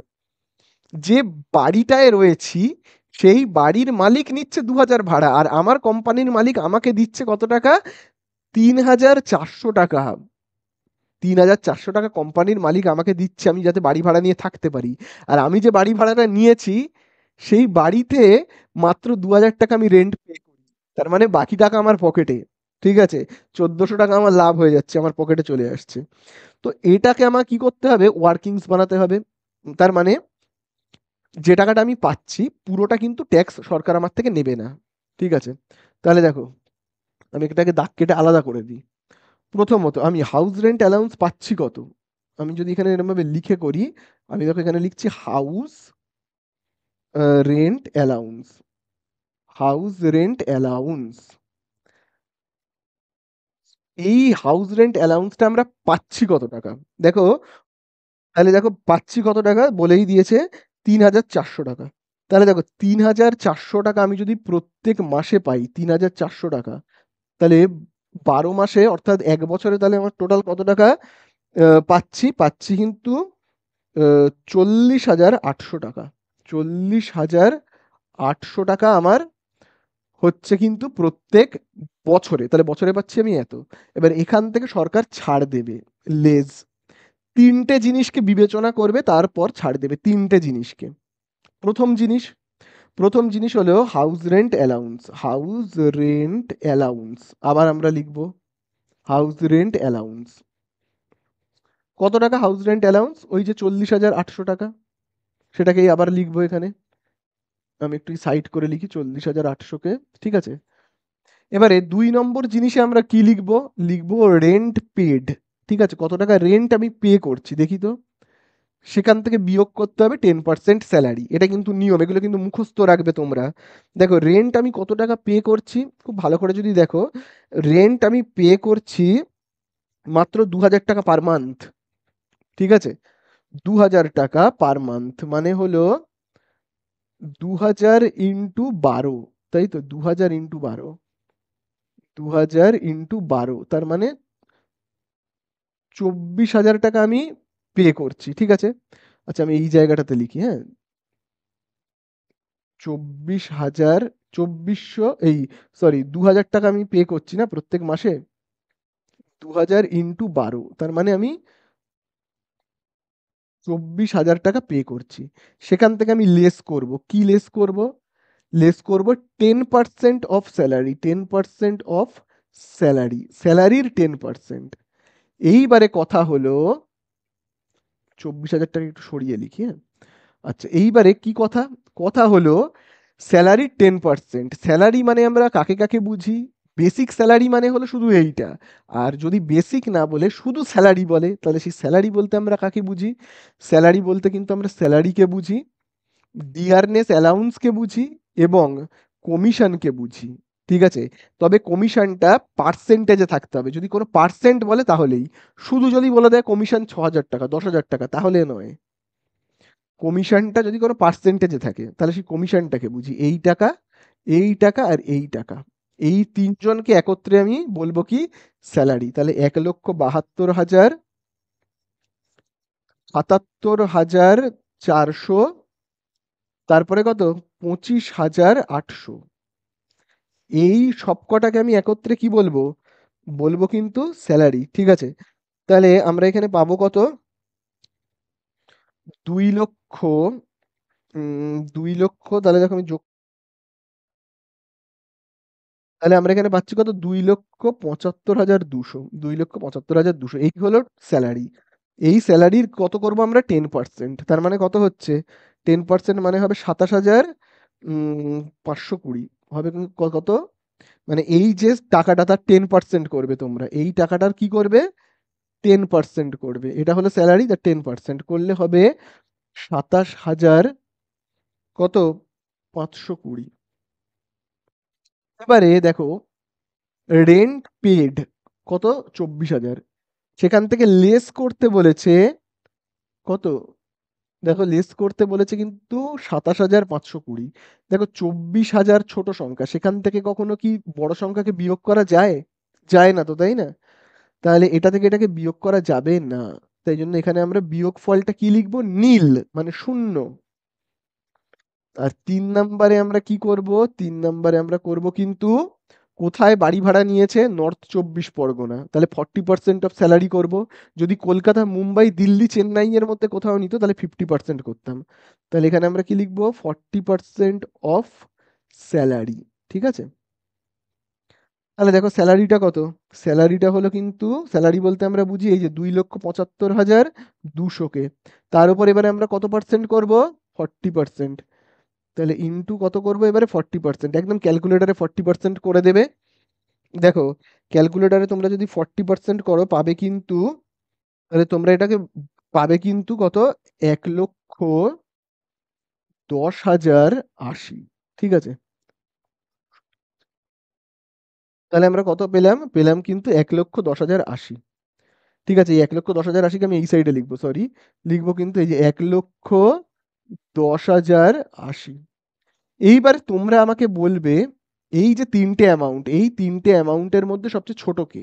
যে বাড়িটায় রয়েছি সেই বাড়ির মালিক নিচ্ছে 2,000 ভাড়া, আর আমার কোম্পানির মালিক আমাকে দিচ্ছে কত টাকা? 3,400 টাকা। 3,400 টাকা কোম্পানির মালিক আমাকে দিচ্ছে, আমি যাতে বাড়ি ভাড়া নিয়ে থাকতে পারি। আর আমি যে বাড়ি ভাড়াটা নিয়েছি সেই বাড়িতে মাত্র 2,000 টাকা আমি রেন্ট পে করি। তার মানে বাকি টাকা আমার পকেটে। ঠিক আছে? 1,400 টাকা আমার লাভ হয়ে যাচ্ছে, আমার পকেটে চলে আসছে। তো এটাকে আমার কি করতে হবে? ওয়ার্কিংস বানাতে হবে। তার মানে যে টাকাটা আমি পাচ্ছি পুরোটা কিন্তু ট্যাক্স সরকার আমার থেকে নেবে না। ঠিক আছে? তাহলে দেখো, আমি এটাকে দাগ কেটে আলাদা করে দিই। প্রথমত আমি হাউস রেন্ট অ্যালাউন্স পাচ্ছি কত? আমি যদি এখানে এরকমভাবে লিখে করি, আমি দেখো এখানে লিখছি house rent allowance. House rent allowance, এই হাউস রেন্ট অ্যালাউন্সটা আমরা পাচ্ছি কত টাকা? দেখো, তাহলে দেখো পাচ্ছি কত টাকা বলেই দিয়েছে, 3,400 টাকা। তাহলে দেখো 3,400 টাকা আমি যদি প্রত্যেক মাসে পাই, 3,400 টাকা, তাহলে 12 মাসে অর্থাৎ 1 বছরে তাহলে আমার টোটাল কত টাকা পাচ্ছি? পাচ্ছি কিন্তু 40,800 টাকা। 40,800 টাকা আমার হচ্ছে কিন্তু প্রত্যেক বছরে। তাহলে বছরে পাচ্ছি আমি এত। এবার এখান থেকে সরকার ছাড় দেবে, লেজ। তিনটে জিনিসকে বিবেচনা করবে, তারপর ছাড় দেবে তিনটে জিনিসকে। প্রথম জিনিস, প্রথম জিনিস হলো house rent allowance. House rent allowance, আবার আমরা লিখবো হাউস রেন্ট অ্যালাউন্স। কত টাকা হাউস রেন্ট অ্যালাউন্স? ওই যে 40,800 টাকা, সেটাকেই আবার লিখবো এখানে। আমি একটু সাইড করে লিখি 40,800-কে। ঠিক আছে? এবারে 2 নম্বর জিনিসে আমরা কি লিখবো? লিখবো রেন্ট পেড। ঠিক আছে? কত টাকা রেন্ট আমি পে করছি দেখি তো। সেখান থেকে বিয়োগ করতে হবে 10% স্যালারি। এটা কিন্তু নিয়ম, এগুলো কিন্তু মুখস্থ রাখবে তোমরা। দেখো রেন্ট আমি কত টাকা পে করছি, খুব ভালো করে যদি দেখো, রেন্ট আমি পে করছি মাত্র 2,000 টাকা পার মান্থ। ঠিক আছে? 2,000 টাকা পার মান্থ মানে হলো 2,000 × 12, তাই তো? 2,000 × 12, 2,000 × 12, তার মানে 24,000 টাকা আমি পে করছি। ঠিক আছে? আচ্ছা আমি এই জায়গাটাতে লিখি, হ্যাঁ। 24,000, 2,400, এই সরি 2,000 টাকা আমি পে করছি না প্রত্যেক মাসে? 2,000 × 12, তার মানে আমি 24,000 টাকা পে করছি। সেখান থেকে আমি লেস করব, কি লেস করব? লেস করব 10% অফ স্যালারি। 10% অফ স্যালারি, স্যালারির 10%। এইবারে কথা হলো, 24,000 টাকা একটু সরিয়ে লিখি, হ্যাঁ। আচ্ছা এইবারে কি কথা? কথা হলো স্যালারির 10%। স্যালারি মানে আমরা কাকে কাকে বুঝি? বেসিক স্যালারি মানে হলো শুধু এইটা। আর যদি বেসিক না বলে শুধু স্যালারি বলে, তাহলে সেই স্যালারি বলতে আমরা কাকে বুঝি? স্যালারি বলতে কিন্তু আমরা স্যালারিকে বুঝি, ডিয়ারনেস অ্যালাউন্সকে বুঝি এবং কমিশনকে বুঝি। ঠিক আছে? তবে কমিশনটা পার্সেন্টেজে থাকতে হবে। যদি কোনো পার্সেন্ট বলে তাহলেই। শুধু যদি বলে দেয় কমিশন 6,000 টাকা, 10,000 টাকা, তাহলে নয়। কমিশনটা যদি কোনো পার্সেন্টেজে থাকে তাহলে সেই কমিশনটাকে বুঝি। এই টাকা, এই টাকা আর এই টাকা, এই তিনজনকে একত্রে আমি বলবো কি? স্যালারি। তাহলে 1,72,000, 77,400, তারপরে কত? 25,800। এই সবকটাকে আমি একত্রে কি বলবো? বলবো কিন্তু স্যালারি। ঠিক আছে? তাহলে আমরা এখানে পাবো কত? 2,00,000, 2,00,000, তাহলে দেখো আমি যোগ তাহলে আমরা এখানে পাচ্ছি কত, 2,75,200, 2,75,200 এই হলো স্যালারি। এই স্যালারির কত করব আমরা, 10%, তার মানে কত হচ্ছে, 10% মানে হবে 27,520 হবে কত, মানে এই যে টাকাটা তার 10% করবে তোমরা, এই টাকাটার কি করবে, 10% করবে, এটা হলো স্যালারি, তার 10% করলে হবে 27,000 কত, 520। এবারে দেখো রেন্ট পেড কত, 24,000, সেখান থেকে লেস করতে বলেছে কত, দেখো লেস করতে বলেছে কিন্তু 27,520। দেখো 24,000 ছোট সংখ্যা, সেখান থেকে কখনো কি বড় সংখ্যাকে বিয়োগ করা যায়, যায় না তো, তাই না? তাহলে এটা থেকে এটাকে বিয়োগ করা যাবে না, তাই জন্য এখানে আমরা বিয়োগ ফলটা কি লিখবো, নীল, মানে শূন্য। আর 3 নম্বরে আমরা কি করব, 3 নম্বরে আমরা করব কিন্তু, কোথায় বাড়ি ভাড়া নিয়েছে, নর্থ 24 পরগনা, তাহলে 40% অফ স্যালারি করব। যদি কলকাতা, মুম্বাই, দিল্লি, চেন্নাই এর মধ্যে কোথাও নিত তাহলে 50% করতাম। তাহলে এখানে আমরা কি লিখবো, 40% অফ স্যালারি, ঠিক আছে। তাহলে দেখো স্যালারিটা কত, স্যালারিটা হলো কিন্তু, স্যালারি বলতে আমরা বুঝি এই যে 2,75,200-কে, তার উপর এবারে আমরা কত পার্সেন্ট করব, 40%। তাহলে ইনটু কত করবো এবারে, 40%, একদম ক্যালকুলেটারে 40% করে দেবে। দেখো ক্যালকুলেটারে তোমরা যদি 40% করো পাবে কিন্তু, তাহলে তোমরা এটাকে পাবে কিন্তু কত, 1,10,080, ঠিক আছে। তাহলে আমরা কত পেলাম, পেলাম কিন্তু 1,10,080, ঠিক আছে। এই 1,10,080-কে আমি এই সাইডে লিখবো, সরি, লিখবো কিন্তু এই যে 1,10,080। এইবারে তোমরা আমাকে বলবে, এই যে তিনটে অ্যামাউন্ট, এই তিনটে অ্যামাউন্টের মধ্যে সবচেয়ে ছোট কে,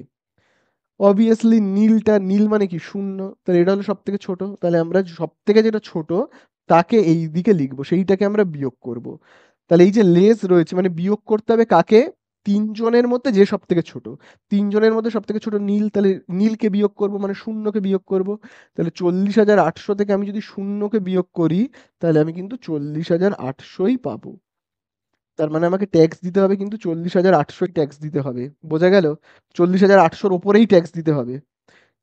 অবভিয়াসলি নীলটা, নীল মানে কি শূন্য, তাহলে এটা হলো সব থেকে ছোট, তাহলে আমরা সব থেকে যেটা ছোট তাকে এই দিকে লিখবো, সেইটাকে আমরা বিয়োগ করব। তাহলে এই যে লেস রয়েছে, মানে বিয়োগ করতে হবে কাকে, তিনজনের মধ্যে যে সব থেকে ছোট, তিনজনের মধ্যে সব থেকে ছোট নীল, তাহলে নীলকে বিয়োগ করব, মানে শূন্যকে বিয়োগ করব। তাহলে 40,800 থেকে আমি যদি শূন্যকে বিয়োগ করি, তাহলে আমি কিন্তু 40,800ই পাবো। তার মানে আমাকে ট্যাক্স দিতে হবে কিন্তু 40,800 ট্যাক্স দিতে হবে, বোঝা গেল, 40,800-র ওপরেই ট্যাক্স দিতে হবে।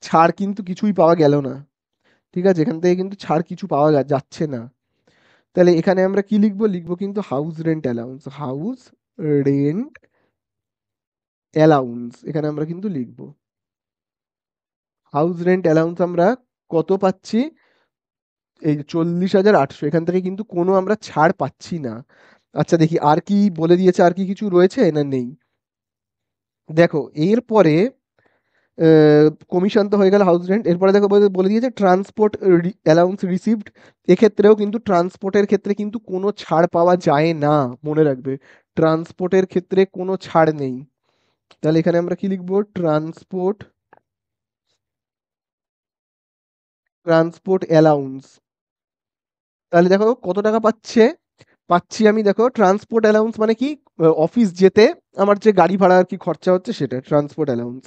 ছাড় কিন্তু কিছুই পাওয়া গেল না, ঠিক আছে, এখান থেকে কিন্তু ছাড় কিছু পাওয়া যাচ্ছে না। তাহলে এখানে আমরা কি লিখবো, লিখবো কিন্তু house rent allowance, house rent allowance, এখানে আমরা কিন্তু লিখবো হাউস রেন্ট অ্যালাউন্স আমরা কত পাচ্ছি, এই 40,800, এখান থেকে কিন্তু কোনো আমরা ছাড় পাচ্ছি না। আচ্ছা দেখি আর কি বলে দিয়েছে, আর কি কিছু রয়েছে না নেই, দেখো এরপরে কমিশন তো হয়ে গেল, হাউস রেন্ট, এরপরে দেখো বলে বলে দিয়েছে ট্রান্সপোর্ট অ্যালাউন্স রিসিভড। এক্ষেত্রেও কিন্তু ট্রান্সপোর্টের ক্ষেত্রে কিন্তু কোনো ছাড় পাওয়া যায় না, মনে রাখবে, ট্রান্সপোর্টের ক্ষেত্রে কোনো ছাড় নেই। তাহলে এখানে আমরা কি লিখবো, ট্রান্সপোর্ট, ট্রান্সপোর্ট অ্যালাউন্স। তাহলে দেখো কত টাকা পাচ্ছে, পাচ্ছি আমি, দেখো ট্রান্সপোর্ট অ্যালাউন্স মানে কি, অফিস যেতে আমার যে গাড়ি ভাড়া আর কি খরচা হচ্ছে সেটা ট্রান্সপোর্ট অ্যালাউন্স,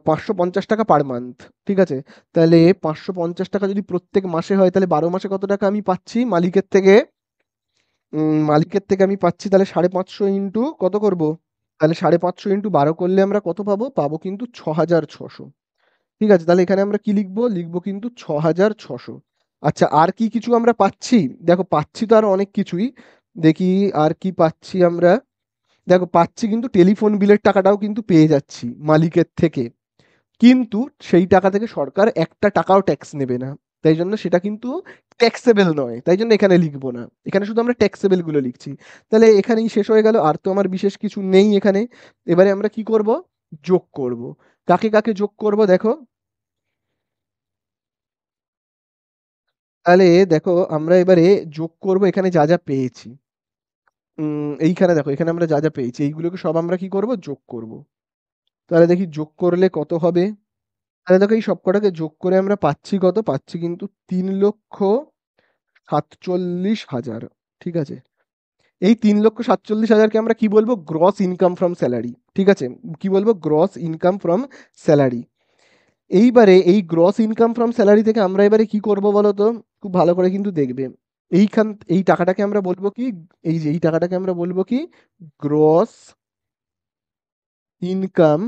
550 টাকা পার মান্থ, ঠিক আছে। তাহলে 550 টাকা যদি প্রত্যেক মাসে হয়, তাহলে 12 মাসে কত টাকা আমি পাচ্ছি মালিকের থেকে, মালিকের থেকে আমি পাচ্ছি, তাহলে 550 ইন্টু কত করব, তাহলে 550 ইন্টু 12 করলে আমরা কত পাবো, পাবো কিন্তু 6,600, ঠিক আছে। তাহলে এখানে আমরা কি লিখবো, লিখবো কিন্তু 6,600। আচ্ছা আর কি কিছু আমরা পাচ্ছি, দেখো পাচ্ছি তো আর অনেক কিছুই, দেখি আর কি পাচ্ছি আমরা, দেখো পাচ্ছি কিন্তু টেলিফোন বিলের টাকাটাও কিন্তু পেয়ে যাচ্ছি মালিকের থেকে, কিন্তু সেই টাকা থেকে সরকার একটা টাকাও ট্যাক্স নেবে না, তাই জন্য সেটা কিন্তু ট্যাক্সেবল নয়, তাই জন্য এখানে লিখবো না, এখানে শুধু আমরা ট্যাক্সেবল গুলো লিখছি। তাহলে এখানেই শেষ হয়ে গেল, আর তো আমার বিশেষ কিছু নেই এখানে। এবারে আমরা কি করব, যোগ করব। কাকে কাকে যোগ করব দেখো, তাহলে দেখো আমরা এবারে যোগ করব এখানে যা যা পেয়েছি, এইখানে দেখো এখানে আমরা যা যা পেয়েছি এইগুলোকে সব আমরা কি করব, যোগ করব। তাহলে দেখি যোগ করলে কত হবে, তাহলে দেখো এই সবকটাকে যোগ করে আমরা পাচ্ছি কত, পাচ্ছি কিন্তু 3,47,000, ঠিক আছে। এই 3,47,000-কে আমরা কি বলবো, গ্রস ইনকাম ফ্রম স্যালারি, ঠিক আছে, কি বলবো, গ্রস ইনকাম ফ্রম স্যালারি। এইবারে এই গ্রস ইনকাম ফ্রম স্যালারি থেকে আমরা এবারে কি করব বলো তো, খুব ভালো করে কিন্তু দেখবে, এইখান এই টাকাটাকে আমরা বলবো কি, এই যে এই টাকাটাকে আমরা বলবো কি, গ্রস ইনকাম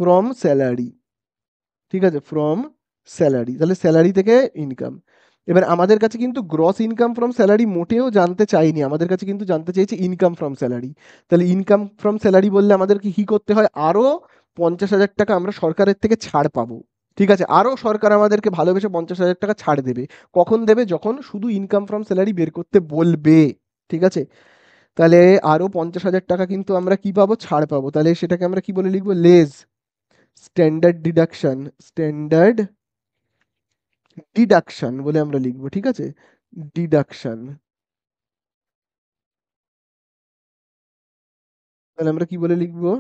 ফ্রম স্যালারি, ঠিক আছে, ফ্রম স্যালারি, তাহলে স্যালারি থেকে ইনকাম। এবার আমাদের কাছে কিন্তু গ্রস ইনকাম ফ্রম স্যালারি মোটেও জানতে চাইনি, আমাদের কাছে কিন্তু জানতে চাইছে ইনকাম ফ্রম স্যালারি। তাহলে ইনকাম ফ্রম স্যালারি বললে আমাদেরকে কি করতে হয়, আরো 50,000 টাকা আমরা সরকারের থেকে ছাড় পাবো। ঠিক আছে, আরো সরকার আমাদেরকে ভালোবেসে 50,000 টাকা ছাড় দেবে। কখন দেবে, যখন শুধু ইনকাম ফ্রম স্যালারি বের করতে বলবে। ঠিক আছে, তাহলে আরো 50,000 টাকা কিন্তু আমরা কি পাবো, ছাড় পাবো। তাহলে সেটাকে আমরা কি বলে লিখবো, less standard deduction, standard deduction বলে আমরা লিখবো। ঠিক আছে, ডিডাকশন, তাহলে আমরা কি বলে লিখবো,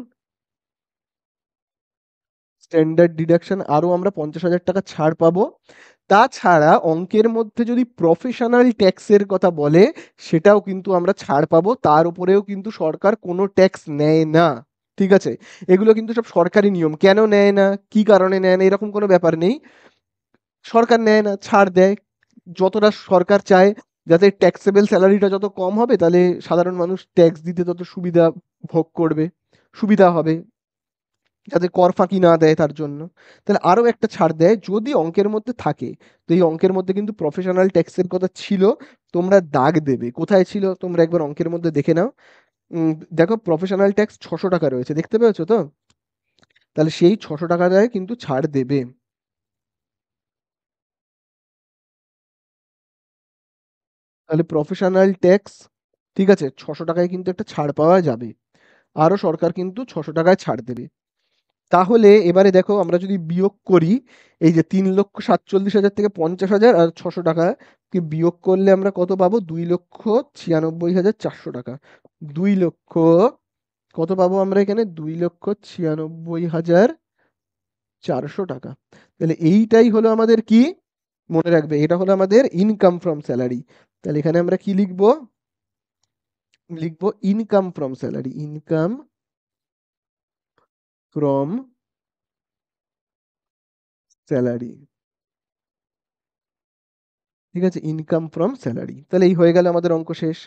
স্ট্যান্ডার্ড ডিডাকশন, আরো আমরা 50,000 টাকা ছাড় পাবো। তাছাড়া অঙ্কের মধ্যে যদি প্রফেশনাল ট্যাক্সের কথা বলে, সেটাও কিন্তু আমরা ছাড় পাবো, তার উপরেও কিন্তু সরকার কোনো ট্যাক্স নেয় না। ঠিক আছে, এগুলো কিন্তু সব সরকারি নিয়ম, কেন নেয় না, কি কারণে নেয় না, এরকম কোনো ব্যাপার নেই। সরকার নেয় না, ছাড় দেয়। যতটা সরকার চায় যাতে ট্যাক্সেবল স্যালারিটা যত কম হবে, তাহলে সাধারণ মানুষ ট্যাক্স দিতে তত সুবিধা ভোগ করবে, সুবিধা হবে, যাতে কর ফাঁকি না দেয় তার জন্য। তাহলে আরো একটা ছাড় দেয় যদি অঙ্কের মধ্যে থাকে। তো এই অঙ্কের মধ্যে কিন্তু প্রফেশনাল ট্যাক্সের কথা ছিল, তোমরা দাগ দেবে কোথায় ছিল, তোমরা একবার অঙ্কের মধ্যে দেখে নাও। দেখো প্রফেশনাল ট্যাক্স 600 টাকা রয়েছে, দেখতে পেয়েছো তো? তাহলে সেই 600 টাকায় কিন্তু ছাড় দেবে। তাহলে প্রফেশনাল ট্যাক্স, ঠিক আছে, 600 টাকায় কিন্তু একটা ছাড় পাওয়া যাবে, আরও সরকার কিন্তু 600 টাকায় ছাড় দেবে। তাহলে এবারে দেখো আমরা যদি বিয়োগ করি, এই যে 3,47,000 থেকে 50,000 আর 600 টাকা কি বিয়োগ করলে আমরা কত পাবো, 2,96,400 টাকা। 2 লক্ষ, কত পাবো আমরা এখানে, 2,96,400 টাকা। তাহলে এইটাই হলো আমাদের কি, মনে রাখবে এটা হলো আমাদের ইনকাম ফ্রম স্যালারি। তাহলে এখানে আমরা কি লিখবো, লিখবো income from salary, income from salary. ঠিক আছে, ইনকাম ফ্রম স্যালারি, তাহলে এই হয়ে গেল আমাদের অঙ্ক শেষ।